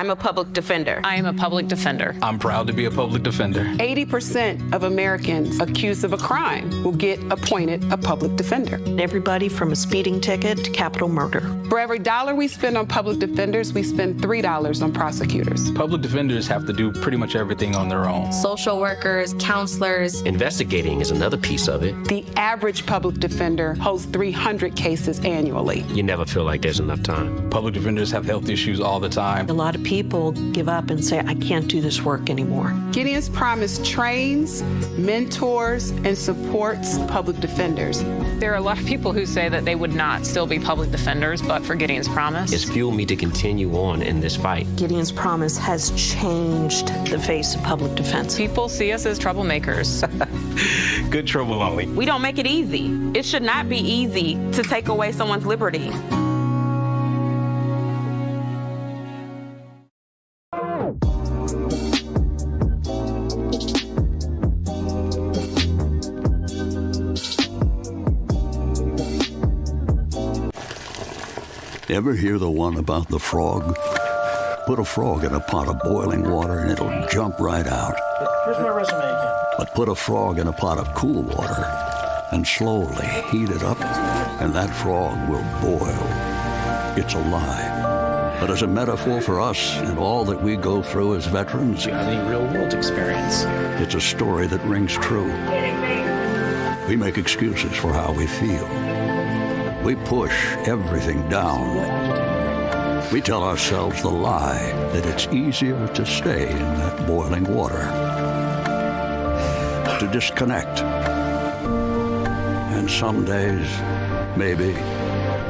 I'm a public defender. I am a public defender. I'm proud to be a public defender. 80% of Americans accused of a crime will get appointed a public defender. Everybody from a speeding ticket to capital murder. For every dollar we spend on public defenders, we spend $3 on prosecutors. Public defenders have to do pretty much everything on their own. Social workers, counselors. Investigating is another piece of it. The average public defender holds 300 cases annually. You never feel like there's enough time. Public defenders have health issues all the time. A lot of people give up and say, I can't do this work anymore. Gideon's Promise trains, mentors, and supports public defenders. There are a lot of people who say that they would not still be public defenders, but for Gideon's Promise. It's fueled me to continue on in this fight. Gideon's Promise has changed the face of public defense. People see us as troublemakers. Good trouble only. We don't make it easy. It should not be easy to take away someone's liberty. Ever hear the one about the frog? Put a frog in a pot of boiling water and it'll jump right out. Here's my resume again. But put a frog in a pot of cool water and slowly heat it up, and that frog will boil. It's a lie. But as a metaphor for us and all that we go through as veterans, Do you have any real-world experience? it's a story that rings true. We make excuses for how we feel. We push everything down. We tell ourselves the lie that it's easier to stay in that boiling water, to disconnect. And some days, maybe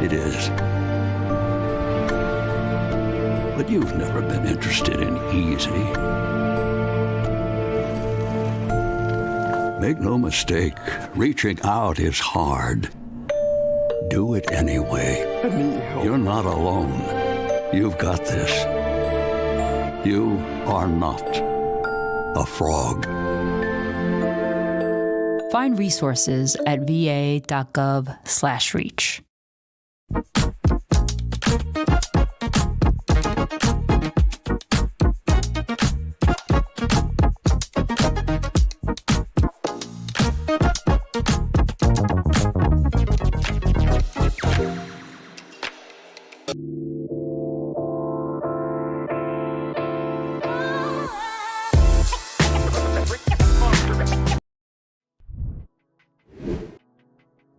it is. But you've never been interested in easy. Make no mistake, reaching out is hard. Do it anyway. You're not alone. You've got this. You are not a frog. Find resources at va.gov/reach.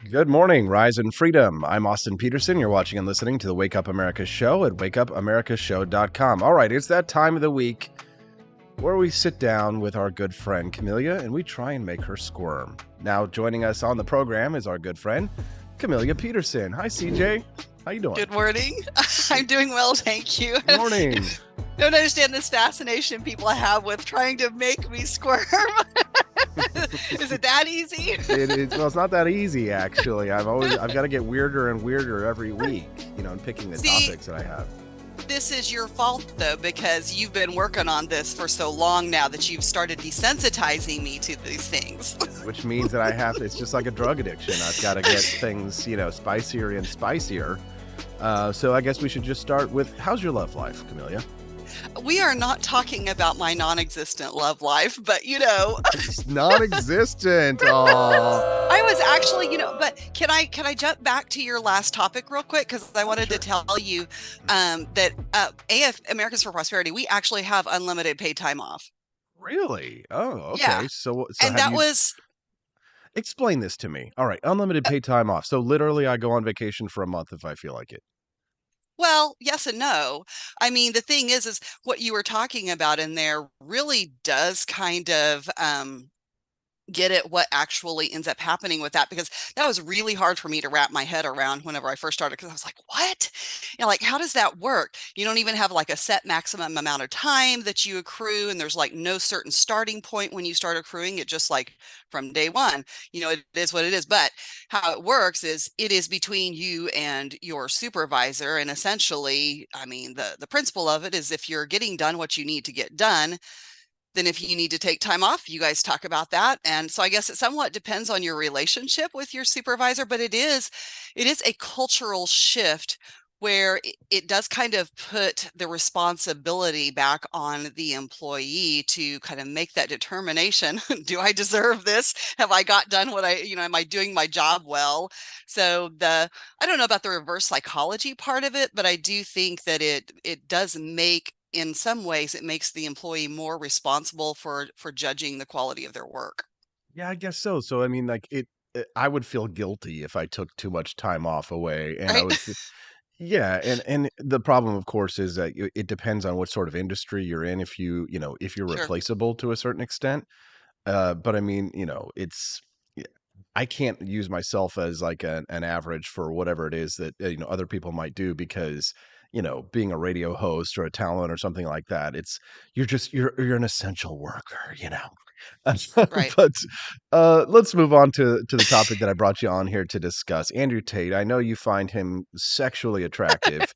Good morning, Rise and Freedom. I'm Austin Peterson. You're watching and listening to the Wake Up America Show at wakeupAmericaShow.com. All right, it's that time of the week where we sit down with our good friend Camellia and we try and make her squirm. Now, joining us on the program is our good friend Camellia Peterson. Hi, CJ. How you doing? Good morning. I'm doing well, thank you. Good morning. Don't understand this fascination people have with trying to make me squirm. Is it that easy? It is. Well, it's not that easy, actually. I've got to get weirder and weirder every week, in picking the topics that I have. This is your fault, though, because you've been working on this for so long now that you've started desensitizing me to these things. Which means that it's just like a drug addiction. I've got to get things, spicier and spicier. So I guess we should just start with, how's your love life, Camellia? We are not talking about my non-existent love life, but It's non-existent. Aww. I was actually, but can I jump back to your last topic real quick? Because I wanted to tell you that AF Americans for Prosperity, we actually have unlimited paid time off. Really? Oh, okay. Yeah. So and that was. Explain this to me. All right, unlimited paid time off. So literally, I go on vacation for a month if I feel like it. Well, yes and no. I mean, the thing is what you were talking about in there really does kind of get at what actually ends up happening with that, because that was really hard for me to wrap my head around whenever I first started, because I was like, what? How does that work? You don't even have like a set maximum amount of time that you accrue, and there's like no certain starting point when you start accruing it, just like from day one. It is what it is. But how it works is it is between you and your supervisor, and essentially, I mean, the principle of it is if you're getting done what you need to get done, then if you need to take time off, you guys talk about that. And so I guess it somewhat depends on your relationship with your supervisor, but it is a cultural shift where it does kind of put the responsibility back on the employee to kind of make that determination. Do I deserve this? Have I got done what am I doing my job well? So I don't know about the reverse psychology part of it, but I do think that it does make, in some ways, it makes the employee more responsible for judging the quality of their work. Yeah, I guess so. So, I mean, like I would feel guilty if I took too much time off away, and I Right. would yeah, and the problem, of course, is that it depends on what sort of industry you're in. If if you're Sure. replaceable to a certain extent, but I mean, it's I can't use myself as like an average for whatever it is that other people might do because being a radio host or a talent or something like that, it's you're an essential worker. Right. But let's move on to the topic that I brought you on here to discuss. Andrew Tate, I know you find him sexually attractive.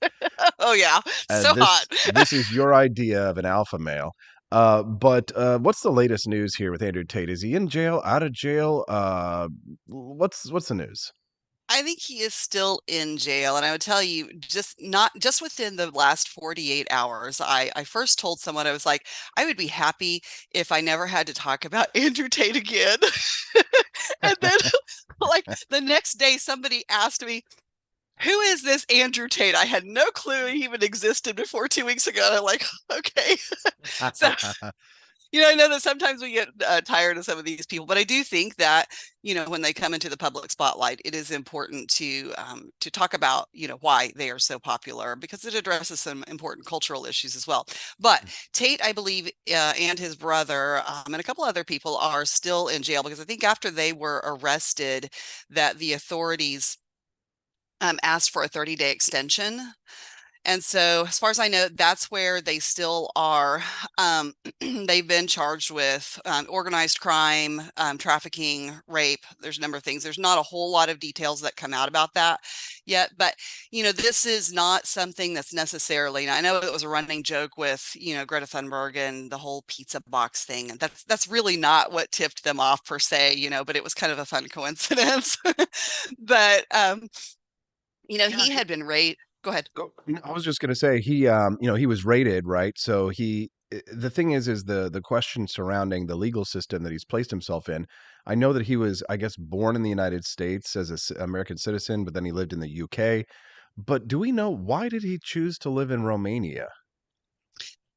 Oh yeah, so And hot. this is your idea of an alpha male. But what's the latest news here with Andrew Tate? Is he in jail, out of jail? What's the news? I think he is still in jail, and I would tell you, just within the last 48 hours, I first told someone, I was like, I would be happy if I never had to talk about Andrew Tate again. And then like the next day somebody asked me, who is this Andrew Tate? I had no clue he even existed before 2 weeks ago. And I'm like, okay. So I know that sometimes we get tired of some of these people, but I do think that, when they come into the public spotlight, it is important to talk about, why they are so popular, because it addresses some important cultural issues as well. But Tate, I believe, and his brother, and a couple other people are still in jail, because I think after they were arrested, that the authorities asked for a 30-day extension. And so, as far as I know, that's where they still are. They've been charged with organized crime, trafficking, rape. There's a number of things. There's not a whole lot of details that come out about that yet. But, this is not something that's necessarily, I know it was a running joke with, Greta Thunberg and the whole pizza box thing. And that's really not what tipped them off per se, but it was kind of a fun coincidence. But, he had been raped. Go ahead. I was just going to say he was rated, right? So the thing is the question surrounding the legal system that he's placed himself in. I know that he was, I guess, born in the United States as an American citizen, but then he lived in the UK. But do we know why did he choose to live in Romania?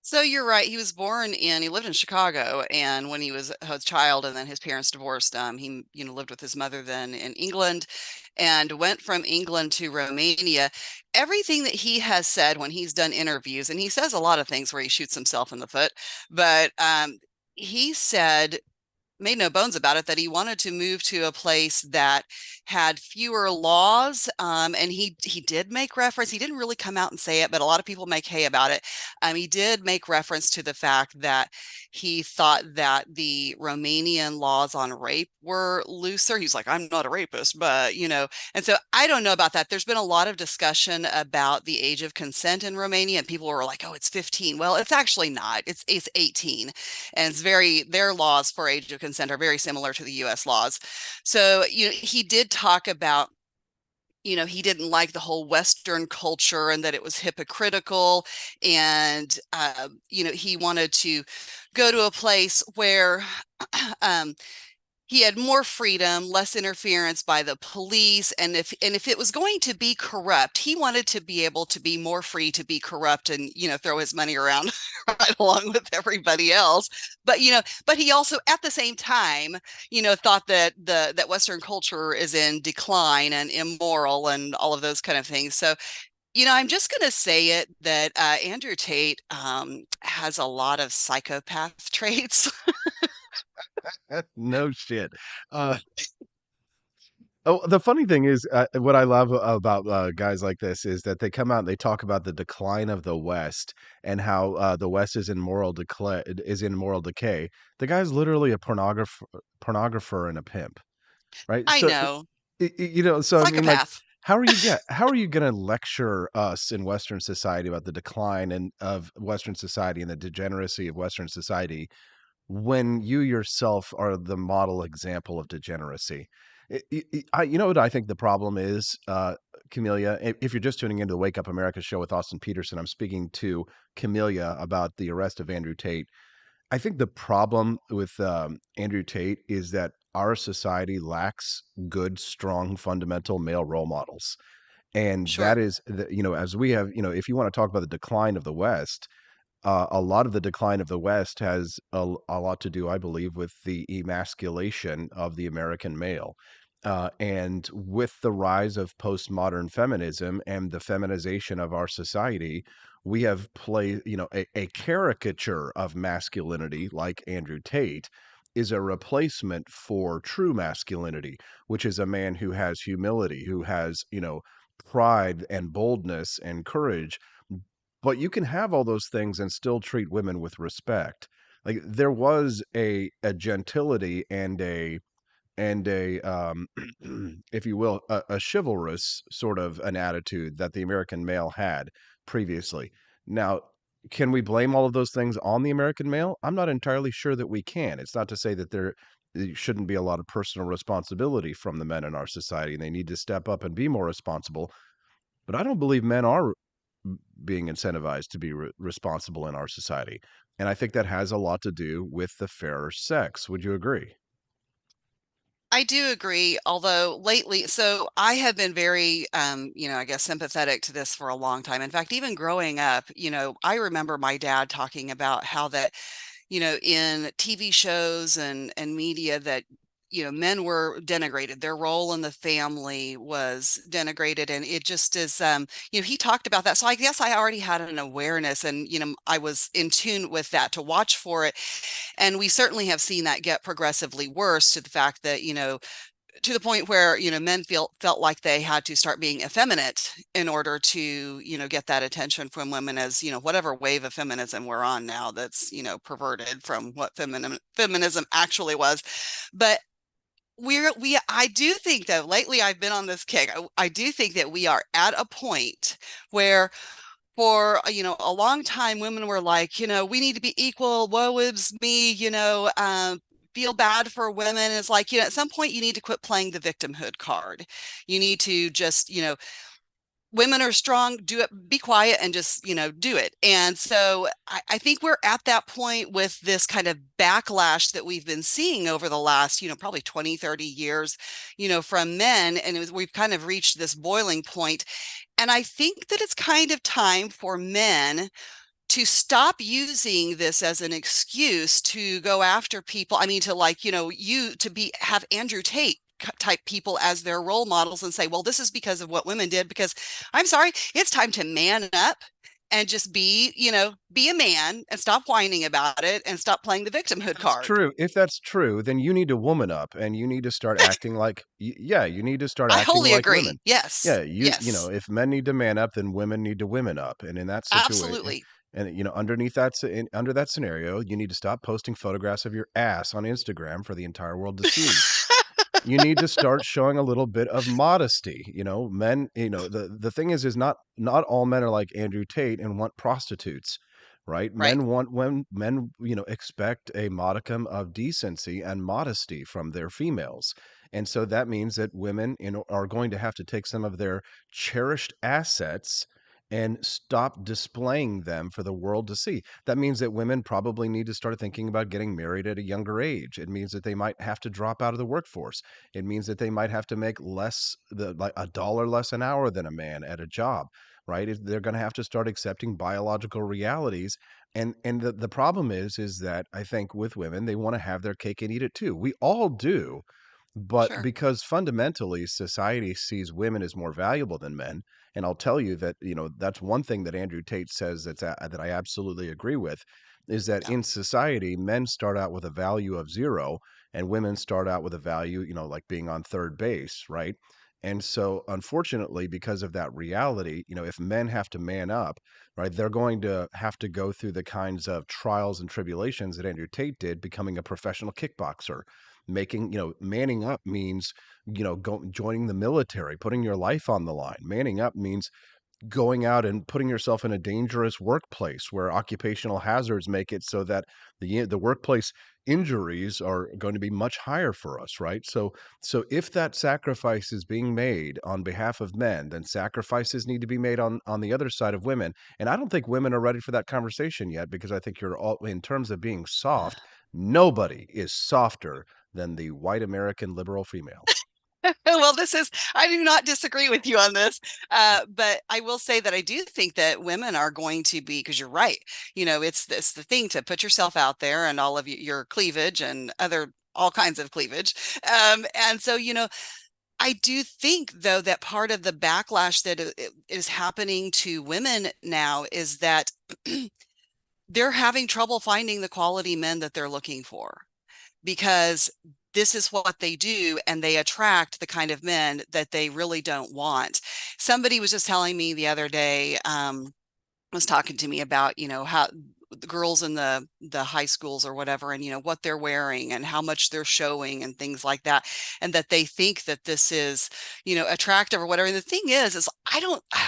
So you're right. He lived in Chicago, and when he was a child, and then his parents divorced, he, lived with his mother then in England, and went from England to Romania. Everything that he has said when he's done interviews, and he says a lot of things where he shoots himself in the foot, but he made no bones about it, that he wanted to move to a place that had fewer laws. And he did make reference. He didn't really come out and say it, but a lot of people make hay about it. He did make reference to the fact that he thought that the Romanian laws on rape were looser. He's like, I'm not a rapist, but and so I don't know about that. There's been a lot of discussion about the age of consent in Romania, and people were like, oh, it's 15. Well, it's actually not. It's 18. And their laws for age of consent are very similar to the US laws. So, he did talk about, he didn't like the whole Western culture and that it was hypocritical. And, he wanted to go to a place where he had more freedom, less interference by the police. And if it was going to be corrupt, he wanted to be able to be more free to be corrupt and, throw his money around right along with everybody else. But, but he also at the same time, thought that that Western culture is in decline and immoral and all of those kind of things. So, I'm just going to say it that Andrew Tate has a lot of psychopath traits. No shit. Oh, the funny thing is, what I love about guys like this is that they come out and they talk about the decline of the West and how the West is in moral decay. The guy's literally a pornographer and a pimp, right? I So, know. so I mean, like, Psychopath. how are you gonna lecture us in Western society about the decline of Western society and the degeneracy of Western society when you yourself are the model example of degeneracy? You know what I think the problem is, Camellia? If you're just tuning into the Wake Up America show with Austin Peterson, I'm speaking to Camellia about the arrest of Andrew Tate. I think the problem with Andrew Tate is that our society lacks good, strong, fundamental male role models. And that Sure. is, as we have, if you want to talk about the decline of the West, a lot of the decline of the West has a lot to do, I believe, with the emasculation of the American male. And with the rise of postmodern feminism and the feminization of our society, we have played, a caricature of masculinity like Andrew Tate is a replacement for true masculinity, which is a man who has humility, who has, pride and boldness and courage, but you can have all those things and still treat women with respect. Like there was a gentility and a if you will, a chivalrous sort of an attitude that the American male had previously. Now, can we blame all of those things on the American male? I'm not entirely sure that we can. It's not to say that there shouldn't be a lot of personal responsibility from the men in our society and they need to step up and be more responsible. But I don't believe men are being incentivized to be responsible in our society. And I think that has a lot to do with the fairer sex. Would you agree? I do agree, although lately, so I have been very, I guess sympathetic to this for a long time. In fact, even growing up, I remember my dad talking about how that, in TV shows and media that, men were denigrated. Their role in the family was denigrated. And it just is, he talked about that. So I guess I already had an awareness and, I was in tune with that to watch for it. And we certainly have seen that get progressively worse to the fact that, to the point where, men felt like they had to start being effeminate in order to, get that attention from women as, whatever wave of feminism we're on now that's, perverted from what feminism actually was. But I do think though, lately I've been on this kick. I do think that we are at a point where for a long time women were like, we need to be equal, woe is me, feel bad for women. It's like, at some point you need to quit playing the victimhood card. You need to just, women are strong, do it, be quiet and just, do it. And so I think we're at that point with this kind of backlash that we've been seeing over the last, probably 20, 30 years, from men. And we've kind of reached this boiling point. And I think that it's kind of time for men to stop using this as an excuse to go after people. I mean, to like, have Andrew Tate type people as their role models and say, well, this is because of what women did, because I'm sorry, it's time to man up and just be a man and stop whining about it and stop playing the victimhood card. True. If that's true, then you need to woman up and you need to start acting like, yeah, you need to start I acting wholly like agree. women. Yes. Yeah, Yes. if men need to man up, then women need to women up. And in that situation, Absolutely. and underneath that, under that scenario, you need to stop posting photographs of your ass on Instagram for the entire world to see. You need to start showing a little bit of modesty. Men, the thing is not all men are like Andrew Tate and want prostitutes, right? Right. When men, expect a modicum of decency and modesty from their females. And so that means that women, are going to have to take some of their cherished assets and stop displaying them for the world to see. That means that women probably need to start thinking about getting married at a younger age. It means that they might have to drop out of the workforce. It means that they might have to make like $1 less an hour than a man at a job, right? They're going to have to start accepting biological realities. And the problem is that I think with women, they want to have their cake and eat it too. We all do. But Sure. because fundamentally society sees women as more valuable than men, and I'll tell you that, that's one thing that Andrew Tate says that I absolutely agree with, is that Yeah. in society, men start out with a value of 0 and women start out with a value, like being on third base, right? And so unfortunately, because of that reality, if men have to man up, right, they're going to have to go through the kinds of trials and tribulations that Andrew Tate did, becoming a professional kickboxer. Manning up means, joining the military, putting your life on the line. Manning up means going out and putting yourself in a dangerous workplace where occupational hazards make it so that the workplace injuries are going to be much higher for us, right? So if that sacrifice is being made on behalf of men, then sacrifices need to be made on the other side of women. And I don't think women are ready for that conversation yet, because I think you're all, in terms of being soft, nobody is softer than the white American liberal female. Well, I do not disagree with you on this. But I will say that I do think that women are going to be, because you're right, it's the thing to put yourself out there and all of your cleavage and all kinds of cleavage. And so, I do think, though, that part of the backlash that is happening to women now is that they're having trouble finding the quality men that they're looking for, because this is what they do, and they attract the kind of men that they really don't want. Somebody was just telling me the other day, was talking to me about, how the girls in the high schools or whatever, and, what they're wearing and how much they're showing and things like that. And that they think that this is, attractive or whatever. And the thing is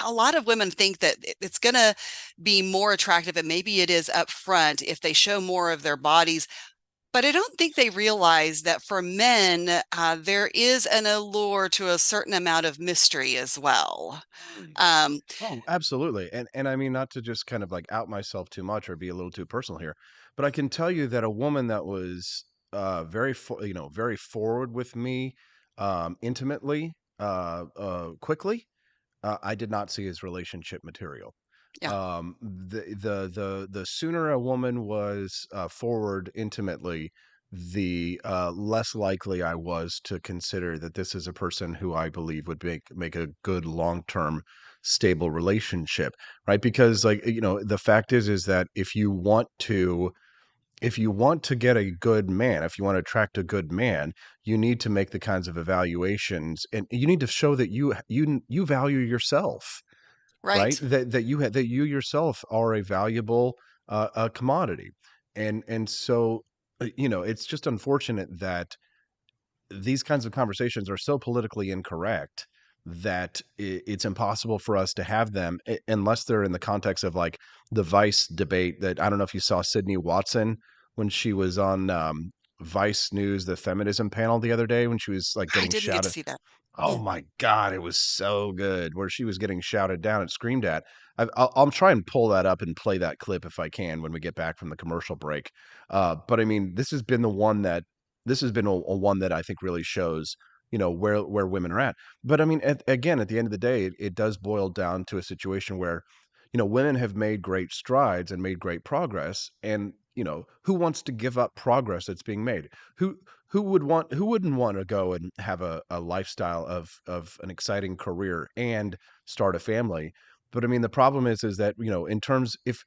a lot of women think that it's going to be more attractive, and maybe it is up front if they show more of their bodies. But I don't think they realize that for men, there is an allure to a certain amount of mystery as well. Oh, absolutely. And I mean, not to just kind of like out myself too much or be a little too personal here, but I can tell you that a woman that was very forward with me, intimately, quickly, I did not see as relationship material. Yeah. The sooner a woman was forward intimately, the less likely I was to consider that this is a person who I believe would make a good long-term stable relationship, right? Because, like, the fact is that if you want to get a good man, if you want to attract a good man, you need to make the kinds of evaluations, and you need to show that you value yourself, right? Right. That you yourself are a valuable a commodity. And so, it's just unfortunate that these kinds of conversations are so politically incorrect that it's impossible for us to have them, unless they're in the context of like the Vice debate. That, I don't know if you saw Sydney Watson when she was on Vice News, the feminism panel the other day, when she was like I getting didn't get to shouted. see that. Oh my God, it was so good, where she was getting shouted down and screamed at. I'll try and pull that up and play that clip if I can when we get back from the commercial break. But I mean, this has been a one that I think really shows, where women are at. But I mean, again, at the end of the day, it does boil down to a situation where, women have made great strides and made great progress, and who wants to give up progress that's being made? Who wouldn't want to go and have a lifestyle of an exciting career and start a family? But I mean, the problem is that, in terms, if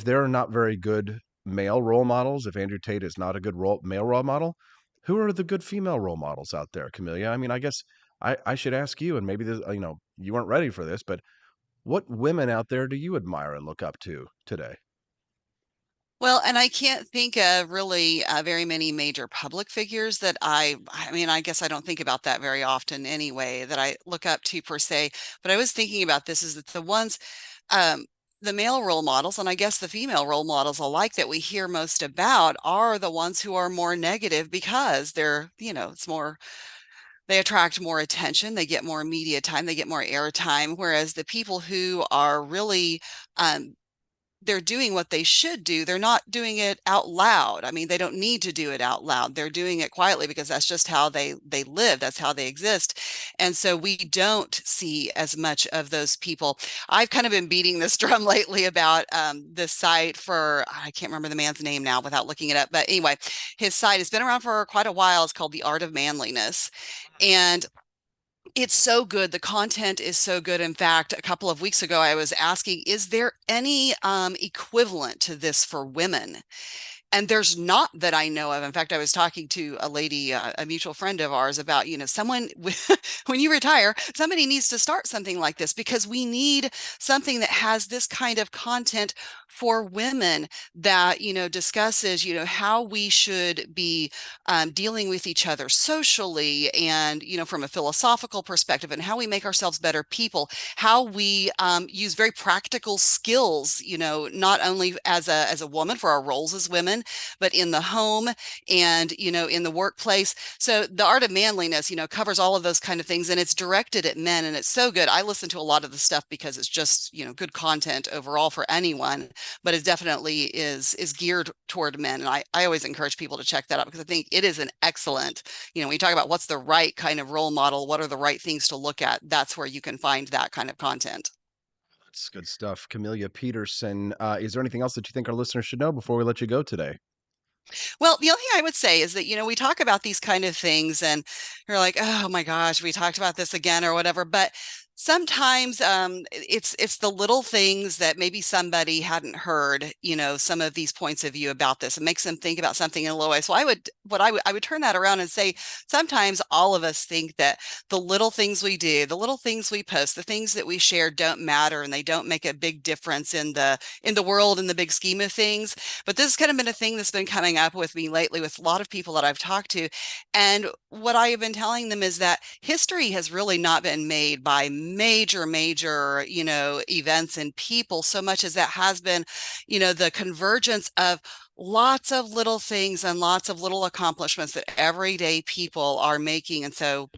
there are not very good male role models, if Andrew Tate is not a good male role model, who are the good female role models out there, Camelia? I mean, I guess I should ask you, and maybe this, you weren't ready for this, but what women out there do you admire and look up to today? Well, and I can't think of really very many major public figures that I mean, I guess I don't think about that very often anyway, that I look up to per se. But I was thinking about this, is that um, the male role models, and I guess the female role models alike, that we hear most about are the ones who are more negative, because they're, they attract more attention, they get more media time, they get more airtime. Whereas the people who are really, they're doing what they should do, they're not doing it out loud. I mean, they don't need to do it out loud. They're doing it quietly, because that's just how they live. That's how they exist. And so we don't see as much of those people. I've kind of been beating this drum lately about the site for, I can't remember the man's name now without looking it up. But anyway, his site has been around for quite a while. It's called The Art of Manliness. And it's so good. The content is so good. In fact, a couple of weeks ago, I was asking, is there any equivalent to this for women? And there's not that I know of. In fact, I was talking to a lady, a mutual friend of ours, about, someone when you retire, somebody needs to start something like this, because we need something that has this kind of content for women that, discusses, how we should be dealing with each other socially, and, from a philosophical perspective, and how we make ourselves better people, how we use very practical skills, not only as a woman for our roles as women, but in the home and, in the workplace. So the art of manliness, covers all of those kind of things, and it's directed at men, and it's so good. I listen to a lot of the stuff because it's just, good content overall for anyone, but it definitely is geared toward men. And I always encourage people to check that out, because I think it is an excellent, when you talk about what's the right kind of role model, what are the right things to look at, that's where you can find that kind of content. That's good stuff. Camellia Peterson, is there anything else that you think our listeners should know before we let you go today? Well, the only thing I would say is that, we talk about these kind of things and you're like, oh my gosh, we talked about this again or whatever. But sometimes it's the little things that maybe somebody hadn't heard, some of these points of view about this. It makes them think about something in a little way. So I would turn that around and say, sometimes all of us think that the little things we do, the little things we post, the things that we share don't matter, and they don't make a big difference in the world, in the big scheme of things. But this has kind of been a thing that's been coming up with me lately with a lot of people that I've talked to. And what I have been telling them is that history has really not been made by major, events and people, so much as that has been, the convergence of lots of little things and lots of little accomplishments that everyday people are making. And so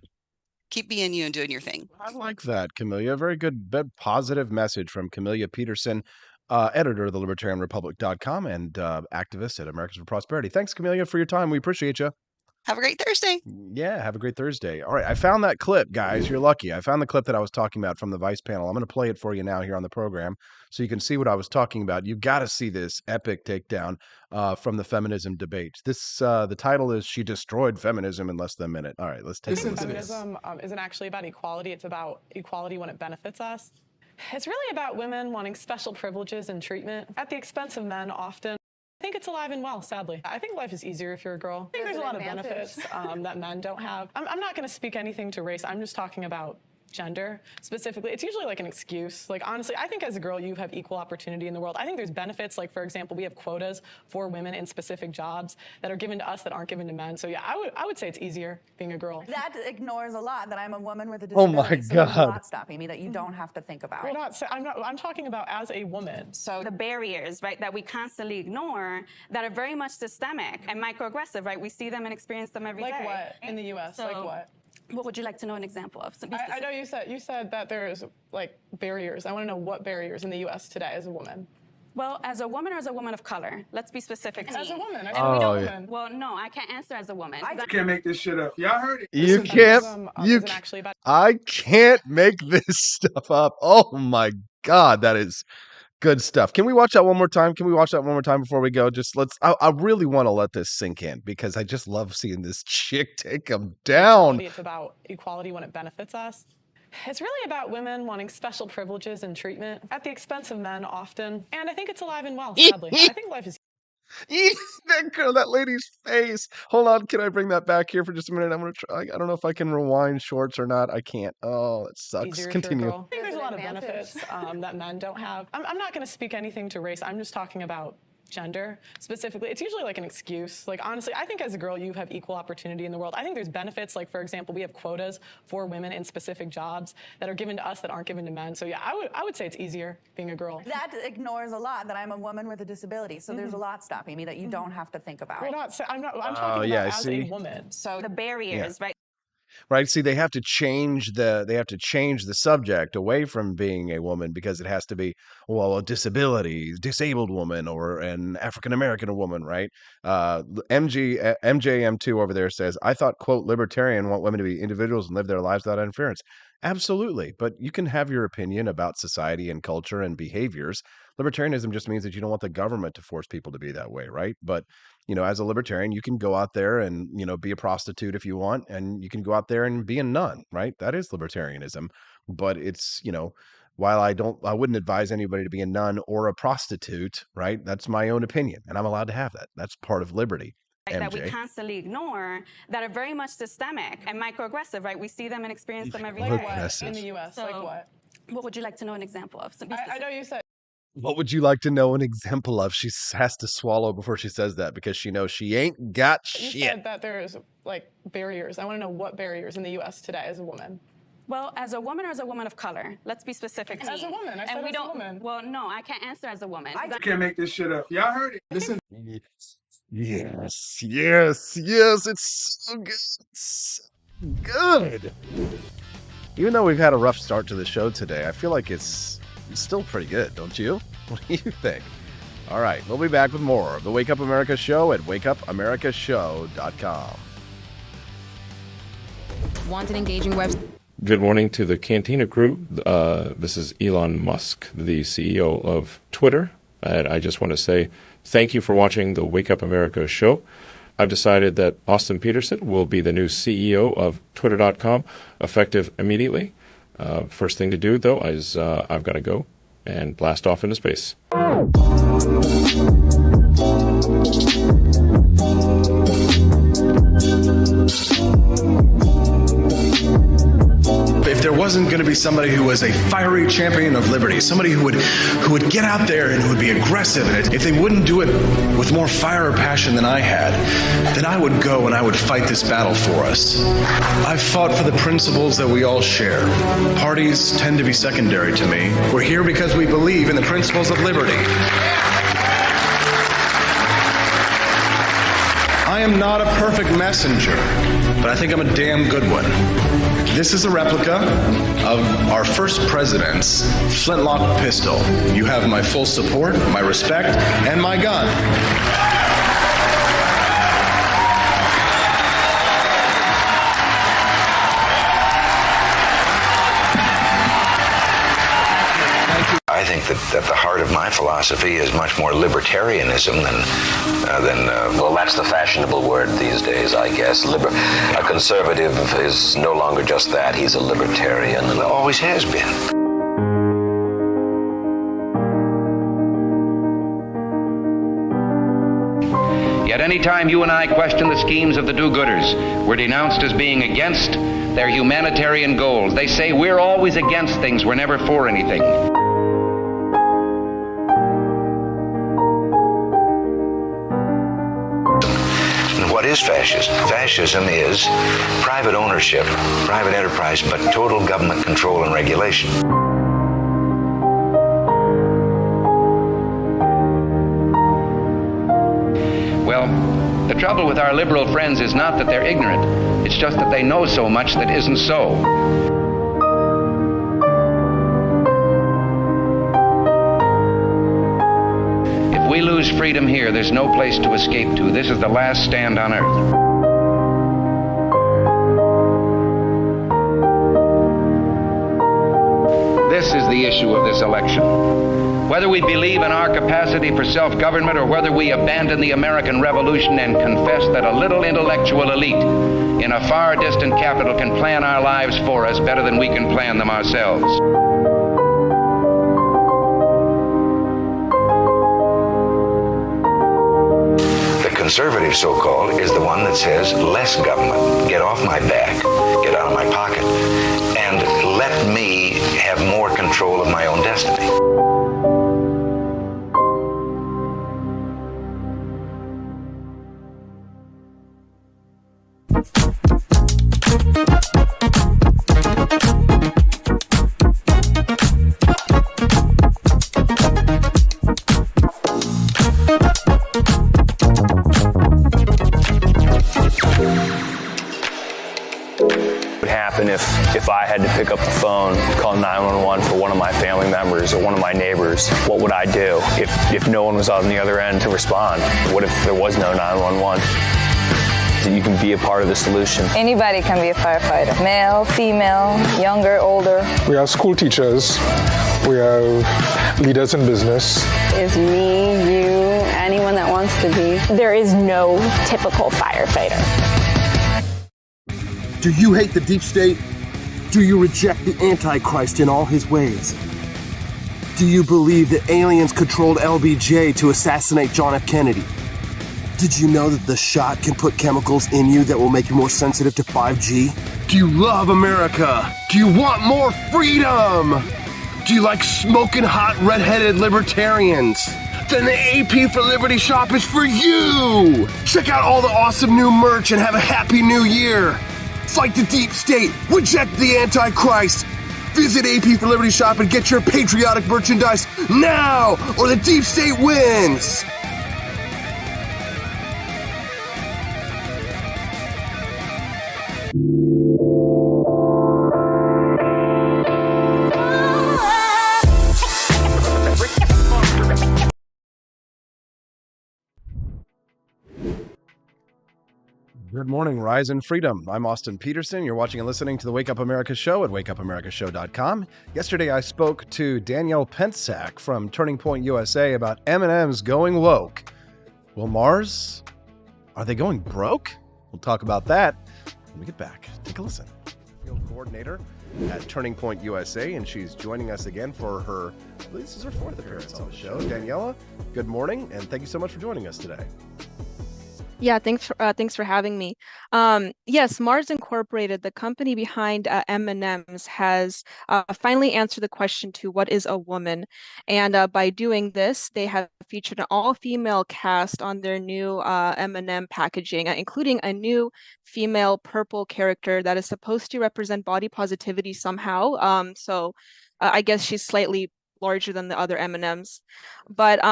keep being you and doing your thing. I like that, Camellia. Very good, positive message from Camellia Peterson, editor of the libertarianrepublic.com and activist at Americans for Prosperity. Thanks, Camellia, for your time. We appreciate you. Have a great Thursday. Yeah, have a great Thursday. All right, I found that clip, guys. You're lucky. I found the clip that I was talking about from the Vice panel. I'm going to play it for you now here on the program so you can see what I was talking about. You've got to see this epic takedown from the feminism debate. The title is "She Destroyed Feminism in Less Than a Minute." All right, let's take a listen to this. Feminism isn't actually about equality. It's about equality when it benefits us. It's really about women wanting special privileges and treatment at the expense of men often. I think it's alive and well, sadly. I think life is easier if you're a girl. I think there's a lot of benefits that men don't have. I'm not going to speak anything to race. I'm just talking about gender specifically. It's usually like an excuse. Like, honestly, I think as a girl, you have equal opportunity in the world. I think there's benefits. Like, for example, we have quotas for women in specific jobs that are given to us that aren't given to men. So yeah, I would say it's easier being a girl. That ignores a lot that I'm a woman with a Oh disability. my so there's a God. lot stopping me that you don't have to think about. I'm talking about as a woman. So the barriers, right, that we constantly ignore that are very much systemic and microaggressive, right? We see them and experience them every day. Like what in the U.S.? So, like what? What would you like to know an example of? I know you said that there's like barriers. I want to know what barriers in the U.S. today as a woman. Well, as a woman or as a woman of color? Let's be specific. As a woman. Yeah. Well, no, I can't answer as a woman. I can't make this shit up. Y'all heard it. You can't. I can't make this stuff up. Oh my God, that is good stuff. Can we watch that one more time? Before we go? I really want to let this sink in because I just love seeing this chick take them down. It's about equality when it benefits us. It's really about women wanting special privileges and treatment at the expense of men often. And I think it's alive and well, sadly. I think life is That girl, that lady's face. Hold on, can I bring that back here for just a minute? I'm gonna try. I don't know if I can rewind shorts or not. I can't. Oh, that sucks. easier if you're a Continue. girl. I think there's a lot of benefits that men don't have. I'm not going to speak anything to race. I'm just talking about gender specifically. It's usually like an excuse. Like, honestly, I think as a girl, you have equal opportunity in the world. I think there's benefits. Like, for example, we have quotas for women in specific jobs that are given to us that aren't given to men. So yeah, I would say it's easier being a girl. That ignores a lot that I'm a woman with a disability. So there's a lot stopping me that you don't have to think about. I'm talking about as a woman. So the barriers, right? Right. See, they have to change the subject away from being a woman because it has to be, well, a disabled woman or an African American woman, right? MJM2 over there says, I thought, quote, libertarian want women to be individuals and live their lives without interference. Absolutely. But you can have your opinion about society and culture and behaviors. Libertarianism just means that you don't want the government to force people to be that way, right? But as a libertarian, you can go out there and, be a prostitute if you want, and you can go out there and be a nun, right? That is libertarianism. But it's, while I wouldn't advise anybody to be a nun or a prostitute, right? That's my own opinion, and I'm allowed to have that. That's part of liberty. That we constantly ignore, that are very much systemic and microaggressive, right? We see them and experience them every day. In the U.S., So, like what? What would you like to know an example of? I know you said. What would you like to know an example of? She has to swallow before she says that because she knows she ain't got You shit. said that there is like barriers. I want to know what barriers in the U.S. today as a woman. Well, as a woman or as a woman of color? Let's be specific. As a woman. I said as a woman. Well, no, I can't answer as a woman. I can't make this shit up. Y'all heard it. Listen. Yes, it's so good. It's so good. Even though we've had a rough start to the show today, I feel like it's still pretty good, don't you? What do you think? All right, we'll be back with more of the Wake Up America Show at wakeupamericashow.com. Want an engaging website? Good morning to the Cantina crew. This is Elon Musk, the CEO of Twitter. And I just want to say thank you for watching the Wake Up America show. I've decided that Austin Peterson will be the new CEO of Twitter.com, effective immediately. First thing to do, though, is I've got to go and blast off into space. If there wasn't going to be somebody who was a fiery champion of liberty, somebody who would get out there and who would be aggressive, and if they wouldn't do it with more fire or passion than I had, then I would go and I would fight this battle for us. I've fought for the principles that we all share. Parties tend to be secondary to me. We're here because we believe in the principles of liberty. I am not a perfect messenger, but I think I'm a damn good one. This is a replica of our first president's flintlock pistol. You have my full support, my respect, and my gun. I think that the heart of my philosophy is much more libertarianism than well, that's the fashionable word these days, I guess. A conservative is no longer just that. He's a libertarian and always has been. Yet any time you and I question the schemes of the do-gooders, we're denounced as being against their humanitarian goals. They say we're always against things, we're never for anything. What is fascism? Fascism is private ownership, private enterprise, but total government control and regulation. Well, the trouble with our liberal friends is not that they're ignorant. It's just that they know so much that isn't so. If we lose freedom here, there's no place to escape to. This is the last stand on earth. This is the issue of this election. Whether we believe in our capacity for self-government or whether we abandon the American Revolution and confess that a little intellectual elite in a far distant capital can plan our lives for us better than we can plan them ourselves. The conservative, so-called, is the one that says less government. Get off my back, get out of my pocket, and let me have more control of my own destiny. If I had to pick up the phone, call 911 for one of my family members or one of my neighbors, what would I do if no one was on the other end to respond? What if there was no 911? You can be a part of the solution. Anybody can be a firefighter. Male, female, younger, older. We have school teachers. We have leaders in business. Is me, you, anyone that wants to be. There is no typical firefighter. Do you hate the deep state? Do you reject the Antichrist in all his ways? Do you believe that aliens controlled LBJ to assassinate John F. Kennedy? Did you know that the shot can put chemicals in you that will make you more sensitive to 5G? Do you love America? Do you want more freedom? Do you like smoking hot red-headed libertarians? Then the AP for Liberty shop is for you! Check out all the awesome new merch and have a happy new year! Fight the deep state, reject the Antichrist! Visit AP for Liberty shop and get your patriotic merchandise now, or the deep state wins! Good morning, Rise and Freedom. I'm Austin Peterson. You're watching and listening to the Wake Up America Show at wakeupAmericaShow.com. Yesterday, I spoke to Danielle Pensack from Turning Point USA about M&M's going woke. Will Mars? Are they going broke? We'll talk about that when we get back. Take a listen. Field coordinator at Turning Point USA, and she's joining us again for her, I believe this is her fourth appearance on the show. Daniela, good morning, and thank you so much for joining us today. Yeah, thanks for having me. Yes, Mars Incorporated, the company behind M&M's, has finally answered the question to what is a woman, and by doing this, they have featured an all-female cast on their new M&M packaging, including a new female purple character that is supposed to represent body positivity somehow. So I guess she's slightly larger than the other M&Ms, but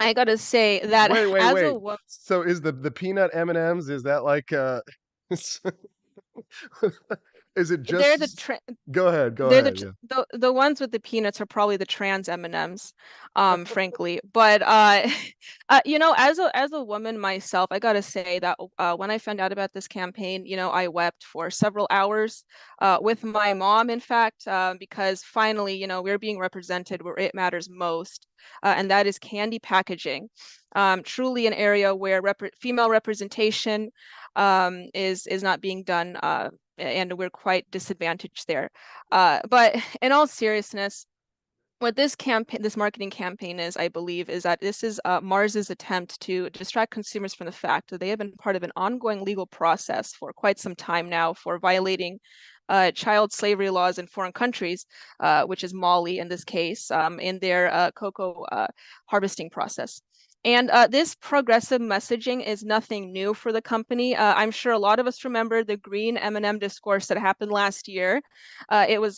I gotta say that Wait. as a woman. So is the peanut M&Ms, is that like is it They're the just Go ahead. the ones with the peanuts are probably the trans M&Ms, frankly. But as a woman myself, I gotta say that when I found out about this campaign, I wept for several hours, with my mom, in fact, because finally, we're being represented where it matters most, and that is candy packaging. Truly an area where female representation is not being done. And we're quite disadvantaged there. But in all seriousness, what this marketing campaign is, I believe, is that this is Mars's attempt to distract consumers from the fact that they have been part of an ongoing legal process for quite some time now for violating child slavery laws in foreign countries, which is Mali in this case, in their cocoa harvesting process. And this progressive messaging is nothing new for the company. I'm sure a lot of us remember the green M&M discourse that happened last year. It was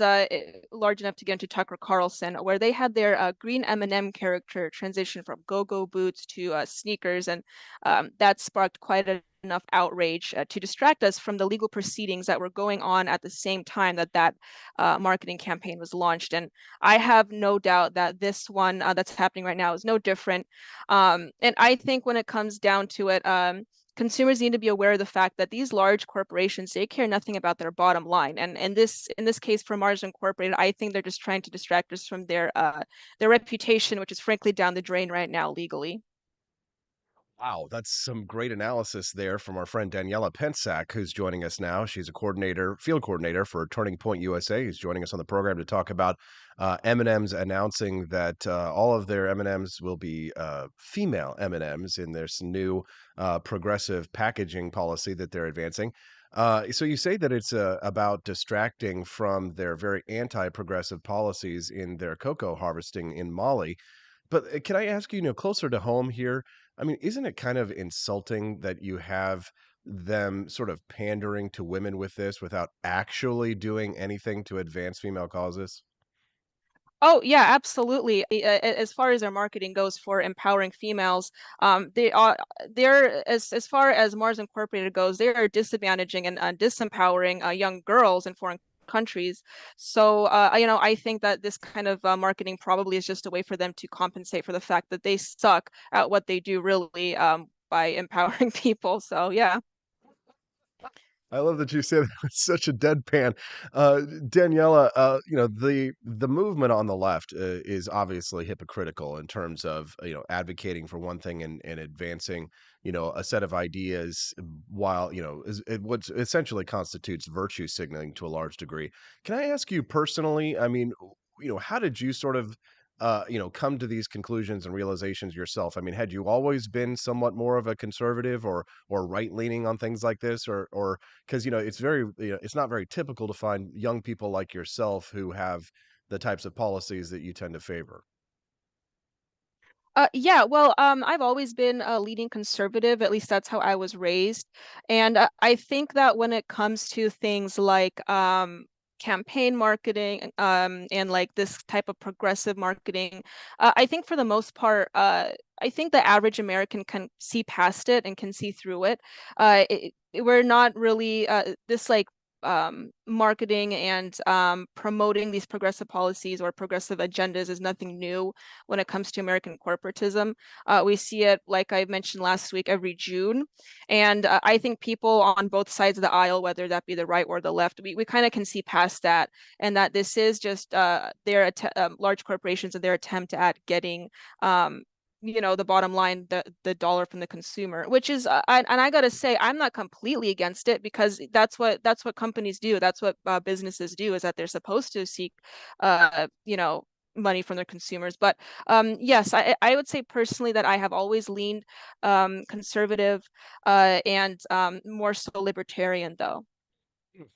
large enough to get into Tucker Carlson, where they had their green M&M character transition from go-go boots to sneakers, and that sparked quite enough outrage to distract us from the legal proceedings that were going on at the same time that marketing campaign was launched. And I have no doubt that this one that's happening right now is no different. And I think when it comes down to it, consumers need to be aware of the fact that these large corporations, they care nothing about their bottom line. And in this case, for Mars Incorporated, I think they're just trying to distract us from their reputation, which is frankly down the drain right now legally. Wow, that's some great analysis there from our friend Daniela Pensack, who's joining us now. She's a field coordinator for Turning Point USA, who's joining us on the program to talk about M&M's announcing that all of their M&M's will be female M&M's in this new progressive packaging policy that they're advancing. So you say that it's about distracting from their very anti-progressive policies in their cocoa harvesting in Mali. But can I ask you, closer to home here? I mean, isn't it kind of insulting that you have them sort of pandering to women with this without actually doing anything to advance female causes? Oh yeah, absolutely. As far as their marketing goes for empowering females, they're as far as Mars Incorporated goes, they are disadvantaging and disempowering young girls in foreign countries. So I think that this kind of marketing probably is just a way for them to compensate for the fact that they suck at what they do really, by empowering people. So yeah. I love that you say that with such a deadpan. Daniela, the movement on the left is obviously hypocritical in terms of, advocating for one thing and advancing, a set of ideas while, what essentially constitutes virtue signaling to a large degree. Can I ask you personally, I mean, how did you sort of come to these conclusions and realizations yourself? I mean, had you always been somewhat more of a conservative or right leaning on things like this, or because it's very it's not very typical to find young people like yourself who have the types of policies that you tend to favor. Yeah, well, I've always been a leading conservative, at least that's how I was raised. And I think that when it comes to things like campaign marketing and like this type of progressive marketing, I think for the most part, I think the average American can see past it and can see through it. We're not really this like marketing and promoting these progressive policies or progressive agendas is nothing new when it comes to American corporatism. We see it, like I mentioned last week, every June. And I think people on both sides of the aisle, whether that be the right or the left, we kind of can see past that, and that this is just their large corporations and their attempt at getting the bottom line, the dollar from the consumer, which is and I gotta say, I'm not completely against it, because that's what companies do, that's what businesses do, is that they're supposed to seek money from their consumers. But yes, I would say personally that I have always leaned conservative and more so libertarian, though.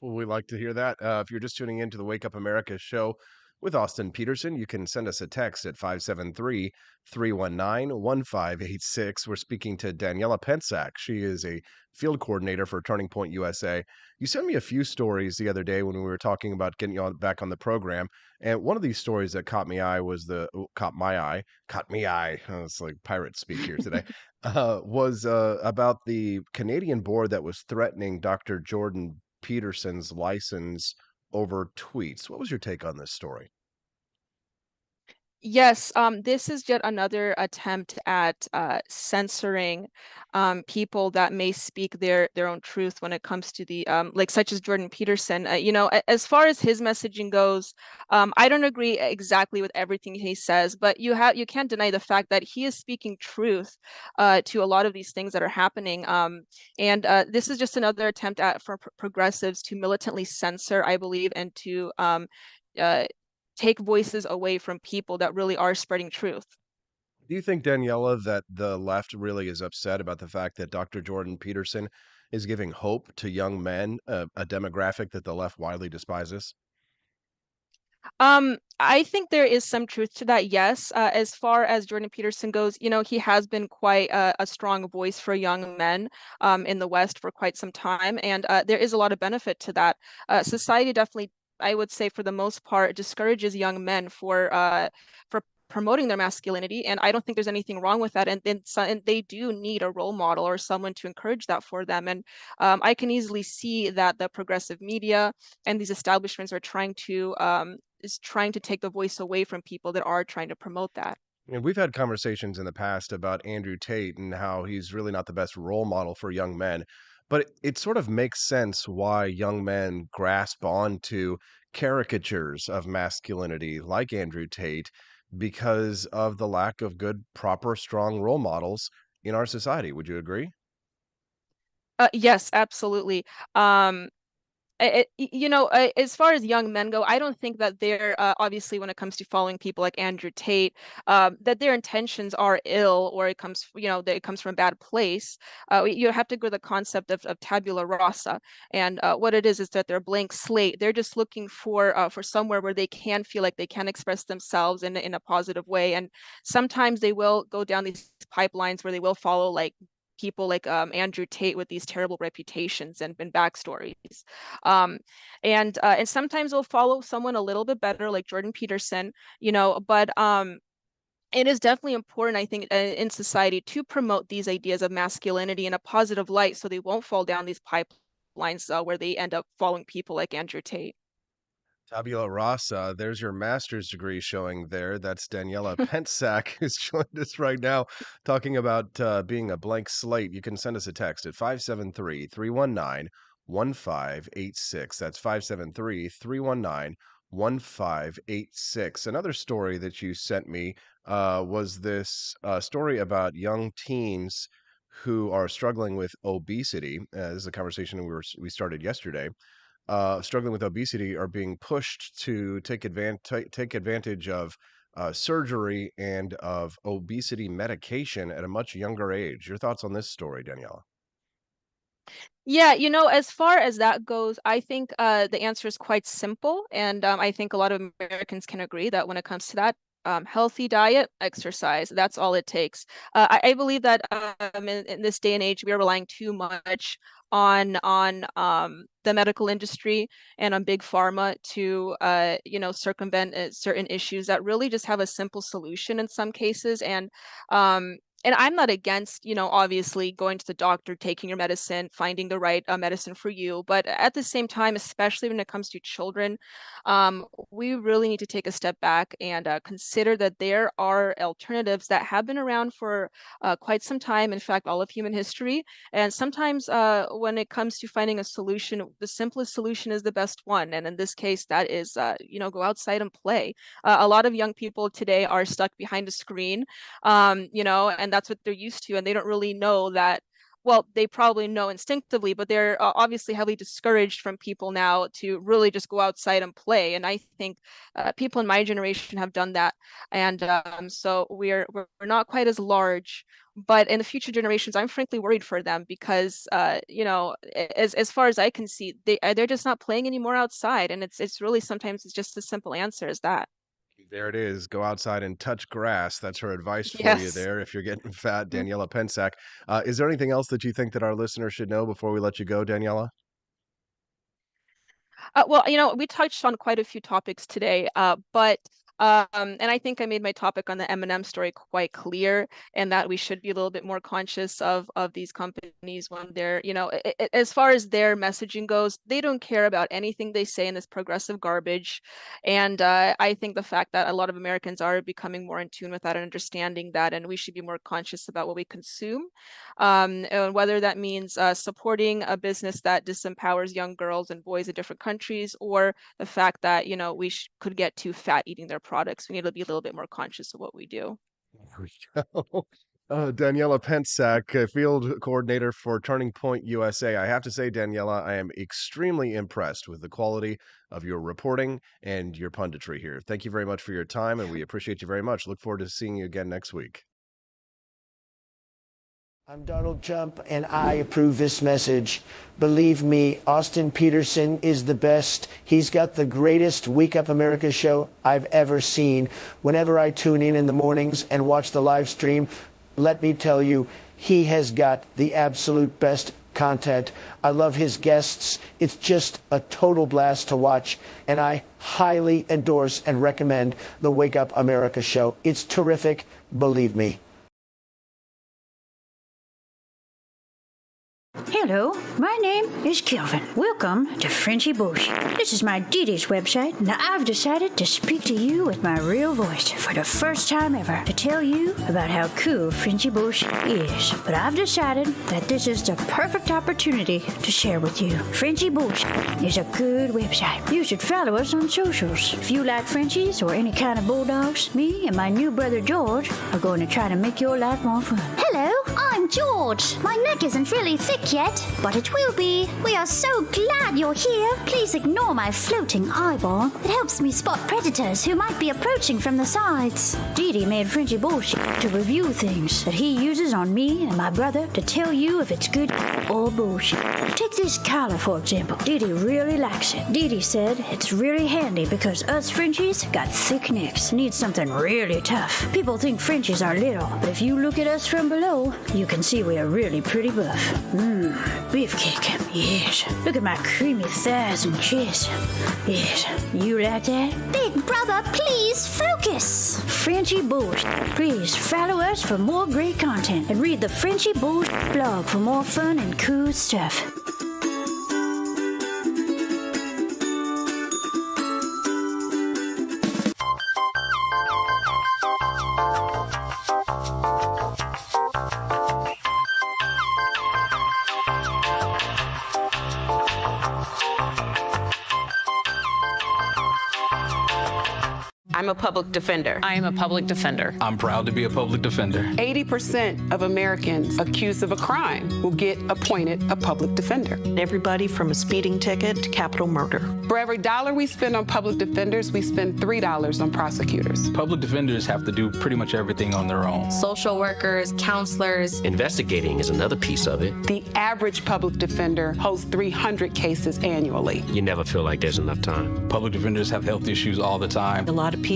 Well, we like to hear that. If you're just tuning into the Wake Up America show with Austin Peterson, you can send us a text at 573-319-1586. We're speaking to Daniela Pensack. She is a field coordinator for Turning Point USA. You sent me a few stories the other day when we were talking about getting you back on the program. And one of these stories that caught me eye was caught me eye. Oh, it's like pirate speak here today. Was about the Canadian board that was threatening Dr. Jordan Peterson's license over tweets. What was your take on this story? Yes, this is yet another attempt at censoring people that may speak their own truth when it comes to the like such as Jordan Peterson. As far as his messaging goes, I don't agree exactly with everything he says, but you can't deny the fact that he is speaking truth to a lot of these things that are happening. And this is just another attempt for progressives to militantly censor, I believe, and to uh, take voices away from people that really are spreading truth. Do you think, Daniela, that the left really is upset about the fact that Dr. Jordan Peterson is giving hope to young men, a demographic that the left widely despises? I think there is some truth to that, yes. As far as Jordan Peterson goes, he has been quite a strong voice for young men in the West for quite some time, and there is a lot of benefit to that. Society definitely, I would say, for the most part, discourages young men for promoting their masculinity, and I don't think there's anything wrong with that. And they do need a role model or someone to encourage that for them. And I can easily see that the progressive media and these establishments are trying to take the voice away from people that are trying to promote that. And we've had conversations in the past about Andrew Tate and how he's really not the best role model for young men. But it sort of makes sense why young men grasp onto caricatures of masculinity like Andrew Tate because of the lack of good, proper, strong role models in our society. Would you agree? Yes, absolutely. As far as young men go, I don't think that they're obviously, when it comes to following people like Andrew Tate, that their intentions are ill, or that it comes from a bad place. You have to go to the concept of tabula rasa, and what it is that they're a blank slate. They're just looking for somewhere where they can feel like they can express themselves in a positive way, and sometimes they will go down these pipelines where they will follow like people like Andrew Tate with these terrible reputations and backstories. Um, and sometimes they'll follow someone a little bit better, like Jordan Peterson, but it is definitely important, I think, in society to promote these ideas of masculinity in a positive light so they won't fall down these pipelines where they end up following people like Andrew Tate. Tabula rasa, there's your master's degree showing there. That's Daniela Pensack who's joined us right now talking about being a blank slate. You can send us a text at 573-319-1586. That's 573-319-1586. Another story that you sent me was this story about young teens who are struggling with obesity. This is a conversation we started yesterday, struggling with obesity are being pushed to take advantage of surgery and of obesity medication at a much younger age. Your thoughts on this story, Daniela? Yeah, as far as that goes, I think the answer is quite simple. And I think a lot of Americans can agree that when it comes to that, healthy diet, exercise, that's all it takes. I believe that in this day and age, we are relying too much on the medical industry and on big pharma to circumvent certain issues that really just have a simple solution in some cases. And I'm not against, obviously going to the doctor, taking your medicine, finding the right medicine for you. But at the same time, especially when it comes to children, we really need to take a step back and consider that there are alternatives that have been around for quite some time. In fact, all of human history. And sometimes when it comes to finding a solution, the simplest solution is the best one. And in this case, that is, go outside and play. A lot of young people today are stuck behind a screen, and that's what they're used to. And they don't really know that. Well, they probably know instinctively, but they're obviously heavily discouraged from people now to really just go outside and play. And I think people in my generation have done that. And so we're not quite as large, but in the future generations, I'm frankly worried for them because, as far as I can see, they're just not playing anymore outside. And it's really sometimes it's just as simple answer as that. There it is. Go outside and touch grass. That's her advice for you Yes. there if you're getting fat, Daniela Pensack. Is there anything else that you think that our listeners should know before we let you go, Daniela? Well, we touched on quite a few topics today, but and I think I made my topic on the M&M story quite clear, and that we should be a little bit more conscious of these companies when they're, as far as their messaging goes, they don't care about anything they say in this progressive garbage. And I think the fact that a lot of Americans are becoming more in tune with that and understanding that, and we should be more conscious about what we consume, and whether that means supporting a business that disempowers young girls and boys in different countries, or the fact that we could get too fat eating their products. We need to be a little bit more conscious of what we do. There we go. Daniela Pensack, field coordinator for Turning Point USA. I have to say, Daniela, I am extremely impressed with the quality of your reporting and your punditry here. Thank you very much for your time, and we appreciate you very much. Look forward to seeing you again next week. I'm Donald Trump, and I approve this message. Believe me, Austin Peterson is the best. He's got the greatest Wake Up America show I've ever seen. Whenever I tune in the mornings and watch the live stream, let me tell you, he has got the absolute best content. I love his guests. It's just a total blast to watch, and I highly endorse and recommend the Wake Up America show. It's terrific, believe me. Hello, my name is Kelvin. Welcome to Frenchy Bush. This is my Didi's website. Now I've decided to speak to you with my real voice for the first time ever to tell you about how cool Frenchy Bush is. But I've decided that this is the perfect opportunity to share with you. Frenchy Bush is a good website. You should follow us on socials. If you like Frenchies or any kind of bulldogs, me and my new brother George are going to try to make your life more fun. Hello, I'm George. My neck isn't really thick yet, but it will be. We are so glad you're here. Please ignore my floating eyeball. It helps me spot predators who might be approaching from the sides. Didi made Frenchy Bullshit to review things that he uses on me and my brother to tell you if it's good or bullshit. Take this collar, for example. Didi really likes it. Didi said it's really handy because us Frenchies got thick necks. Need something really tough. People think Frenchies are little, but if you look at us from below, you can see we are really pretty buff. Beefcake. Yes. Look at my creamy thighs and chest. Yes. You like that? Big brother, please focus. Frenchy Bush. Please follow us for more great content and read the Frenchy Bush blog for more fun and cool stuff. I'm a public defender. I am a public defender. I'm proud to be a public defender. 80% of Americans accused of a crime will get appointed a public defender. Everybody from a speeding ticket to capital murder. For every dollar we spend on public defenders, we spend $3 on prosecutors. Public defenders have to do pretty much everything on their own. Social workers, counselors. Investigating is another piece of it. The average public defender holds 300 cases annually. You never feel like there's enough time. Public defenders have health issues all the time. A lot of people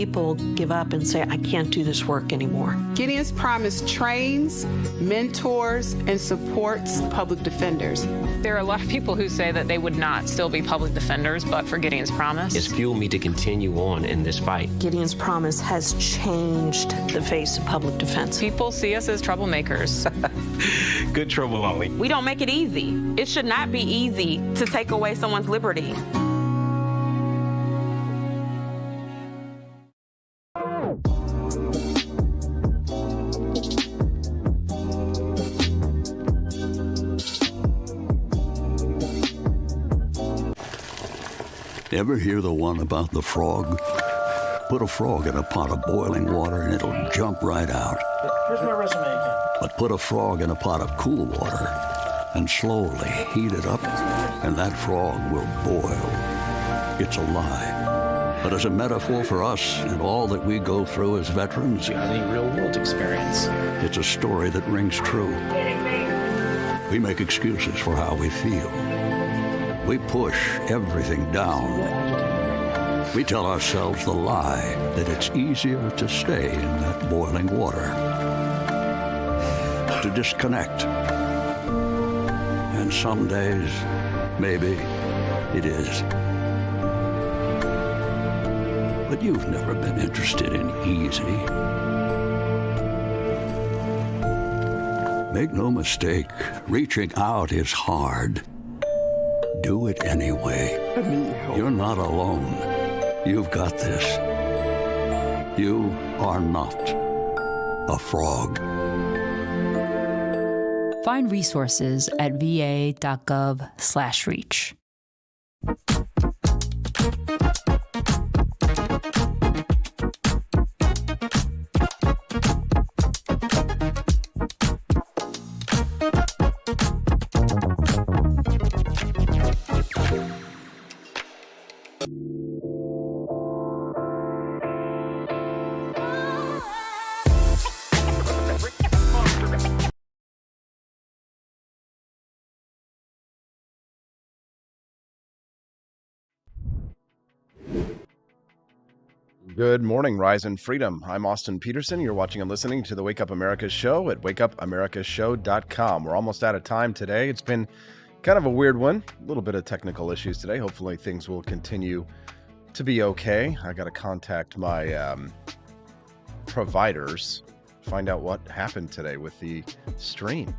give up and say, I can't do this work anymore. Gideon's Promise trains, mentors, and supports public defenders. There are a lot of people who say that they would not still be public defenders, but for Gideon's Promise. It's fueled me to continue on in this fight. Gideon's Promise has changed the face of public defense. People see us as troublemakers. Good trouble only. We don't make it easy. It should not be easy to take away someone's liberty. Ever hear the one about the frog? Put a frog in a pot of boiling water and it'll jump right out. Here's my resume again. But put a frog in a pot of cool water and slowly heat it up, and that frog will boil. It's a lie. But as a metaphor for us and all that we go through as veterans, any real-world experience. It's a story that rings true. We make excuses for how we feel. We push everything down. We tell ourselves the lie that it's easier to stay in that boiling water, to disconnect. And some days, maybe it is. But you've never been interested in easy. Make no mistake, reaching out is hard. Do it anyway. You're not alone. You've got this. You are not a frog. Find resources at va.gov/reach. Good morning, Rise and Freedom. I'm Austin Peterson. You're watching and listening to the Wake Up America show at wakeupAmericaShow.com. We're almost out of time today. It's been kind of a weird one. A little bit of technical issues today. Hopefully things will continue to be okay. I got to contact my providers, find out what happened today with the stream.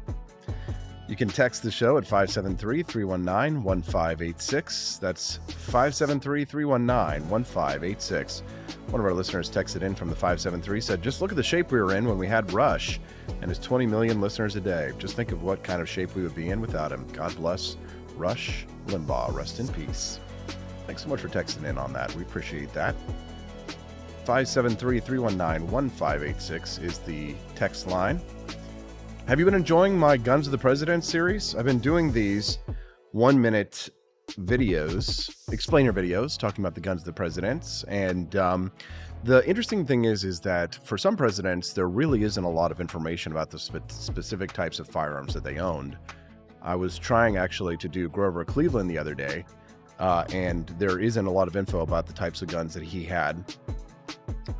You can text the show at 573-319-1586. That's 573-319-1586. One of our listeners texted in from the 573, said, just look at the shape we were in when we had Rush and his 20 million listeners a day. Just think of what kind of shape we would be in without him. God bless Rush Limbaugh. Rest in peace. Thanks so much for texting in on that. We appreciate that. 573-319-1586 is the text line. Have you been enjoying my Guns of the President series? I've been doing these 1-minute videos, explainer videos, talking about the Guns of the Presidents. And the interesting thing is that for some presidents, there really isn't a lot of information about the specific types of firearms that they owned. I was trying actually to do Grover Cleveland the other day, and there isn't a lot of info about the types of guns that he had.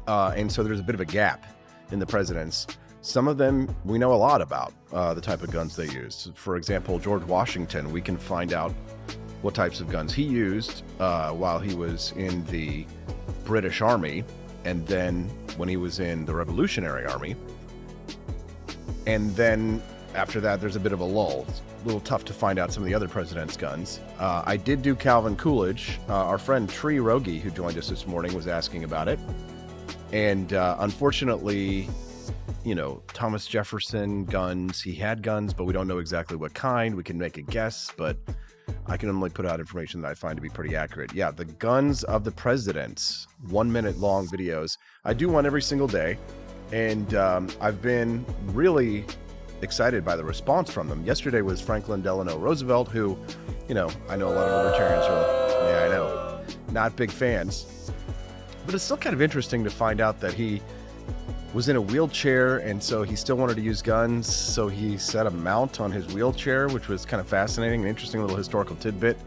And so there's a bit of a gap in the presidents. Some of them we know a lot about, the type of guns they used. For example, George Washington, we can find out what types of guns he used while he was in the British Army, and then when he was in the Revolutionary Army. And then after that, there's a bit of a lull. It's a little tough to find out some of the other presidents' guns. I did do Calvin Coolidge. Our friend Tree Rogie, who joined us this morning, was asking about it. And unfortunately, Thomas Jefferson guns. He had guns, but we don't know exactly what kind. We can make a guess, but I can only put out information that I find to be pretty accurate. Yeah, the guns of the presidents, 1 minute long videos. I do one every single day, and I've been really excited by the response from them. Yesterday was Franklin Delano Roosevelt, who, I know a lot of libertarians are, I know, not big fans. But it's still kind of interesting to find out that he was in a wheelchair, and so he still wanted to use guns, so he set a mount on his wheelchair, which was kind of fascinating, an interesting little historical tidbit.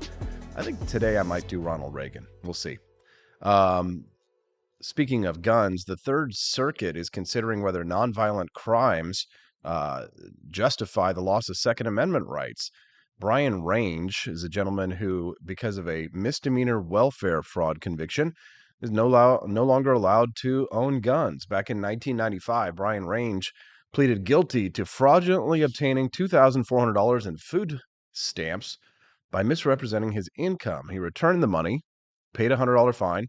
I think today I might do Ronald Reagan. We'll see. Speaking of guns, the Third Circuit is considering whether nonviolent crimes justify the loss of Second Amendment rights. Brian Range is a gentleman who, because of a misdemeanor welfare fraud conviction, is no longer allowed to own guns. Back in 1995, Brian Range pleaded guilty to fraudulently obtaining $2,400 in food stamps by misrepresenting his income. He returned the money, paid a $100 fine,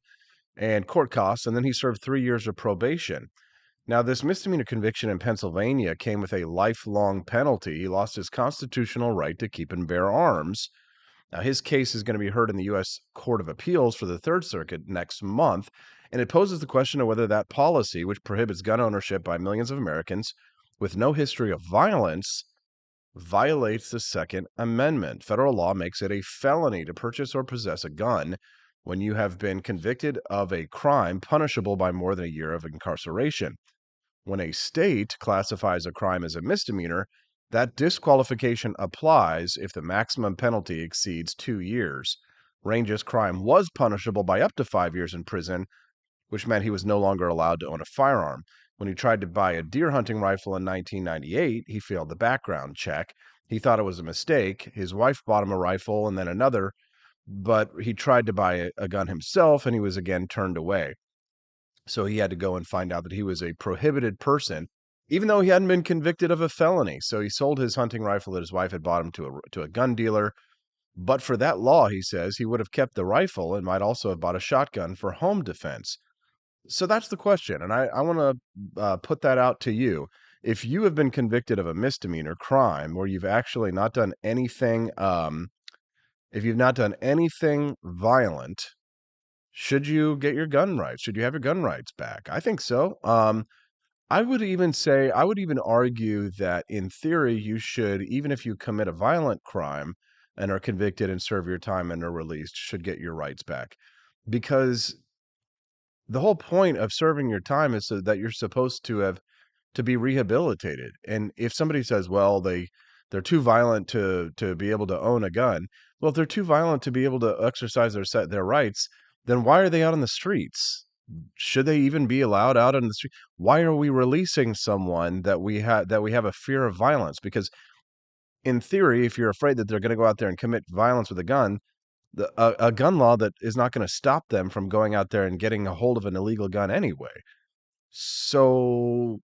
and court costs, and then he served 3 years of probation. Now, this misdemeanor conviction in Pennsylvania came with a lifelong penalty. He lost his constitutional right to keep and bear arms. Now, his case is going to be heard in the U.S. Court of Appeals for the Third Circuit next month, and it poses the question of whether that policy, which prohibits gun ownership by millions of Americans with no history of violence, violates the Second Amendment. Federal law makes it a felony to purchase or possess a gun when you have been convicted of a crime punishable by more than a year of incarceration. When a state classifies a crime as a misdemeanor, that disqualification applies if the maximum penalty exceeds 2 years. Range's crime was punishable by up to 5 years in prison, which meant he was no longer allowed to own a firearm. When he tried to buy a deer hunting rifle in 1998, he failed the background check. He thought it was a mistake. His wife bought him a rifle and then another, but he tried to buy a gun himself, and he was again turned away. So he had to go and find out that he was a prohibited person, even though he hadn't been convicted of a felony. So he sold his hunting rifle that his wife had bought him to a gun dealer. But for that law, he says, he would have kept the rifle and might also have bought a shotgun for home defense. So that's the question, and I want to put that out to you. If you have been convicted of a misdemeanor crime where you've actually not done anything, if you've not done anything violent, should you get your gun rights? Should you have your gun rights back? I think so. I would even argue that in theory, you should, even if you commit a violent crime and are convicted and serve your time and are released, should get your rights back. Because the whole point of serving your time is so that you're supposed to be rehabilitated. And if somebody says, well, they're too violent to be able to own a gun. Well, if they're too violent to be able to exercise their rights, then why are they out on the streets? Should they even be allowed out on the street? Why are we releasing someone that we have a fear of violence? Because in theory, if you're afraid that they're going to go out there and commit violence with a gun, a gun law that is not going to stop them from going out there and getting a hold of an illegal gun anyway. So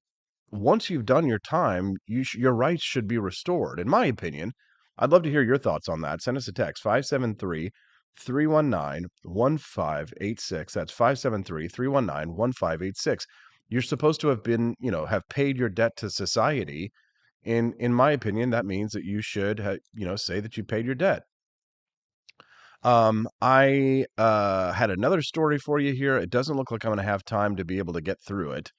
once you've done your time, your rights should be restored. In my opinion, I'd love to hear your thoughts on that. Send us a text, 573-319-1586. That's 573-319-1586. You're supposed to have been, have paid your debt to society. In my opinion, that means that you should, say that you paid your debt. I had another story for you here. It doesn't look like I'm going to have time to be able to get through it.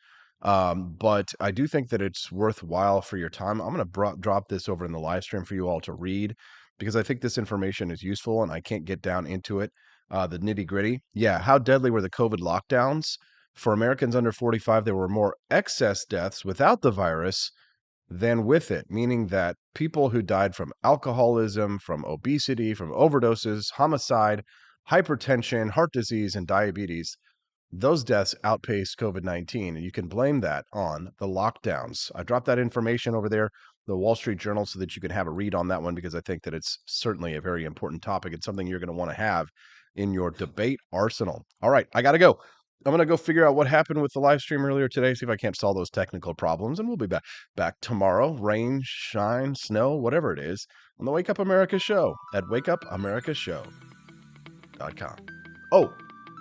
But I do think that it's worthwhile for your time. I'm going to drop this over in the live stream for you all to read, because I think this information is useful and I can't get down into it. The nitty gritty. Yeah. How deadly were the COVID lockdowns? For Americans under 45, there were more excess deaths without the virus than with it, meaning that people who died from alcoholism, from obesity, from overdoses, homicide, hypertension, heart disease, and diabetes, those deaths outpaced COVID-19, and you can blame that on the lockdowns. I dropped that information over there, the Wall Street Journal, so that you can have a read on that one, because I think that it's certainly a very important topic. It's something you're going to want to have in your debate arsenal. All right, I got to go. I'm going to go figure out what happened with the live stream earlier today, see if I can't solve those technical problems, and we'll be back tomorrow, rain, shine, snow, whatever it is, on the Wake Up America show at wakeupAmericaShow.com. Oh,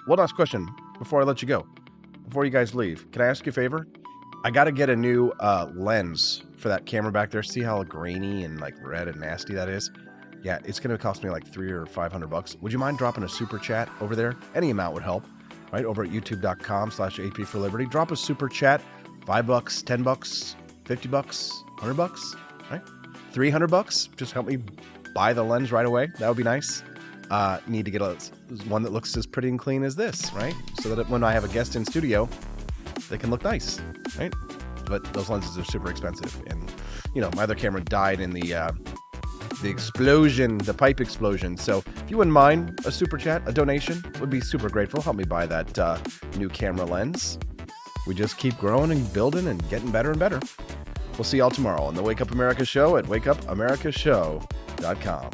one last question before I let you go. Before you guys leave, can I ask you a favor? I got to get a new lens for that camera back there. See how grainy and like red and nasty that is? Yeah, it's going to cost me like $300 or $500. Would you mind dropping a super chat over there? Any amount would help, right? Over at youtube.com/AP for Liberty. Drop a super chat. $5, $10, $50, $100, right? $300. Just help me buy the lens right away. That would be nice. Need to get one that looks as pretty and clean as this, right? So that when I have a guest in studio, they can look nice, right? But those lenses are super expensive. And, you know, my other camera died in the explosion, the pipe explosion. So if you wouldn't mind a super chat, a donation, would be super grateful. Help me buy that new camera lens. We just keep growing and building and getting better and better. We'll see y'all tomorrow on the Wake Up America Show at wakeupamericashow.com.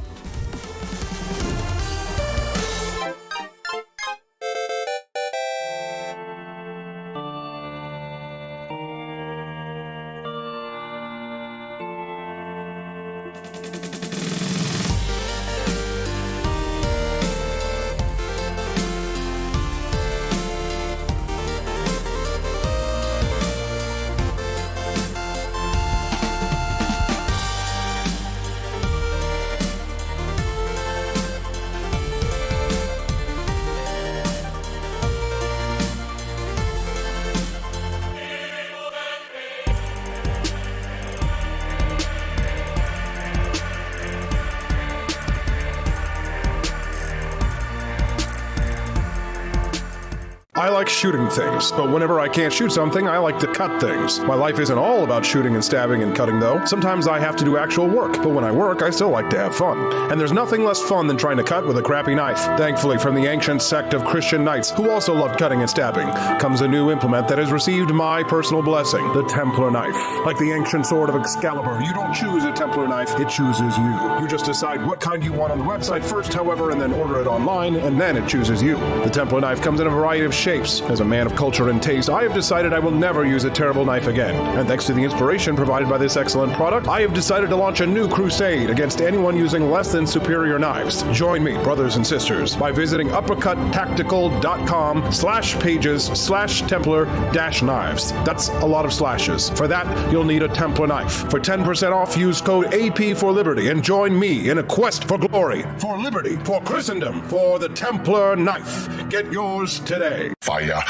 I like shooting things, but whenever I can't shoot something, I like to cut things. My life isn't all about shooting and stabbing and cutting, though. Sometimes I have to do actual work, but when I work, I still like to have fun. And there's nothing less fun than trying to cut with a crappy knife. Thankfully, from the ancient sect of Christian knights, who also loved cutting and stabbing, comes a new implement that has received my personal blessing, the Templar knife. Like the ancient sword of Excalibur, you don't choose a Templar knife, it chooses you. You just decide what kind you want on the website first, however, and then order it online, and then it chooses you. The Templar knife comes in a variety of shapes. As a man of culture and taste, I have decided I will never use a terrible knife again. And thanks to the inspiration provided by this excellent product, I have decided to launch a new crusade against anyone using less than superior knives. Join me, brothers and sisters, by visiting uppercuttactical.com/pages/Templar-knives. That's a lot of slashes. For that, you'll need a Templar knife. For 10% off, use code AP for Liberty and join me in a quest for glory, for liberty, for Christendom, for the Templar knife. Get yours today. Fire.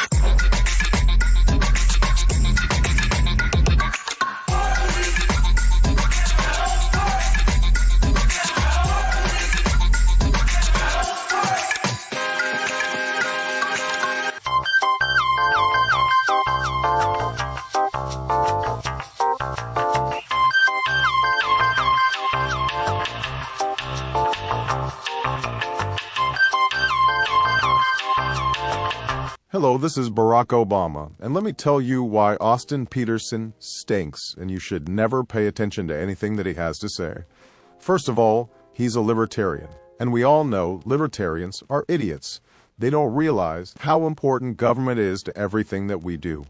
Hello, this is Barack Obama, and let me tell you why Austin Peterson stinks, and you should never pay attention to anything that he has to say. First of all, he's a libertarian, and we all know libertarians are idiots. They don't realize how important government is to everything that we do.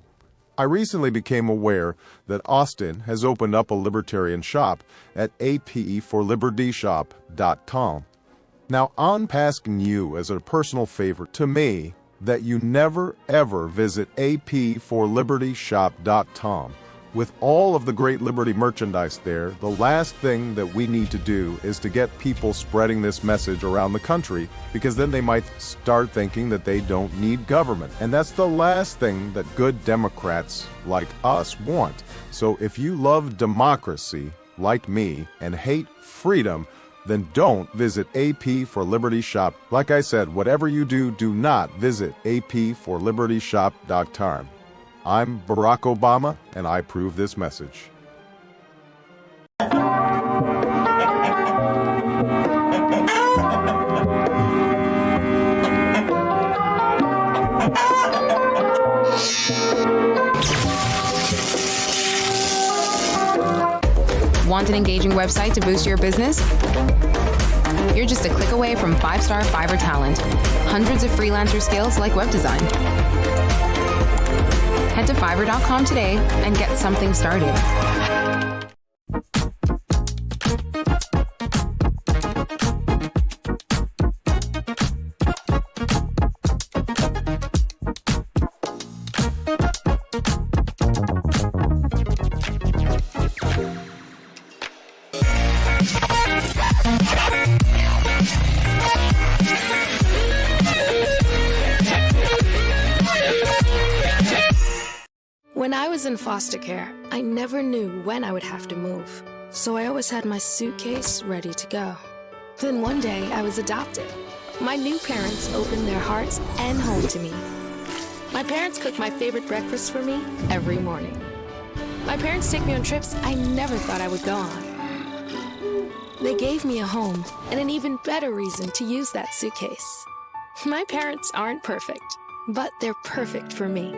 I recently became aware that Austin has opened up a libertarian shop at apeforlibertyshop.com. Now, I'm asking you as a personal favor to me that you never ever visit apeforlibertyshop.com. With all of the great Liberty merchandise there, the last thing that we need to do is to get people spreading this message around the country, because then they might start thinking that they don't need government. And that's the last thing that good Democrats like us want. So if you love democracy, like me, and hate freedom, then don't visit AP for Liberty Shop. Like I said, whatever you do, do not visit aporlibertyshop.com. I'm Barack Obama, and I approve this message. Want an engaging website to boost your business? You're just a click away from 5-star Fiverr talent. Hundreds of freelancer skills like web design. Head to Fiverr.com today and get something started. When I was in foster care, I never knew when I would have to move, so I always had my suitcase ready to go. Then one day, I was adopted. My new parents opened their hearts and home to me. My parents cook my favorite breakfast for me every morning. My parents take me on trips I never thought I would go on. They gave me a home and an even better reason to use that suitcase. My parents aren't perfect, but they're perfect for me.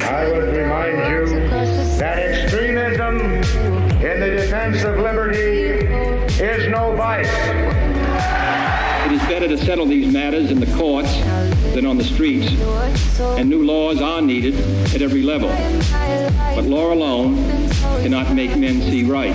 I would remind you that extremism in the defense of liberty is no vice. It is better to settle these matters in the courts than on the streets, and new laws are needed at every level. But law alone cannot make men see right.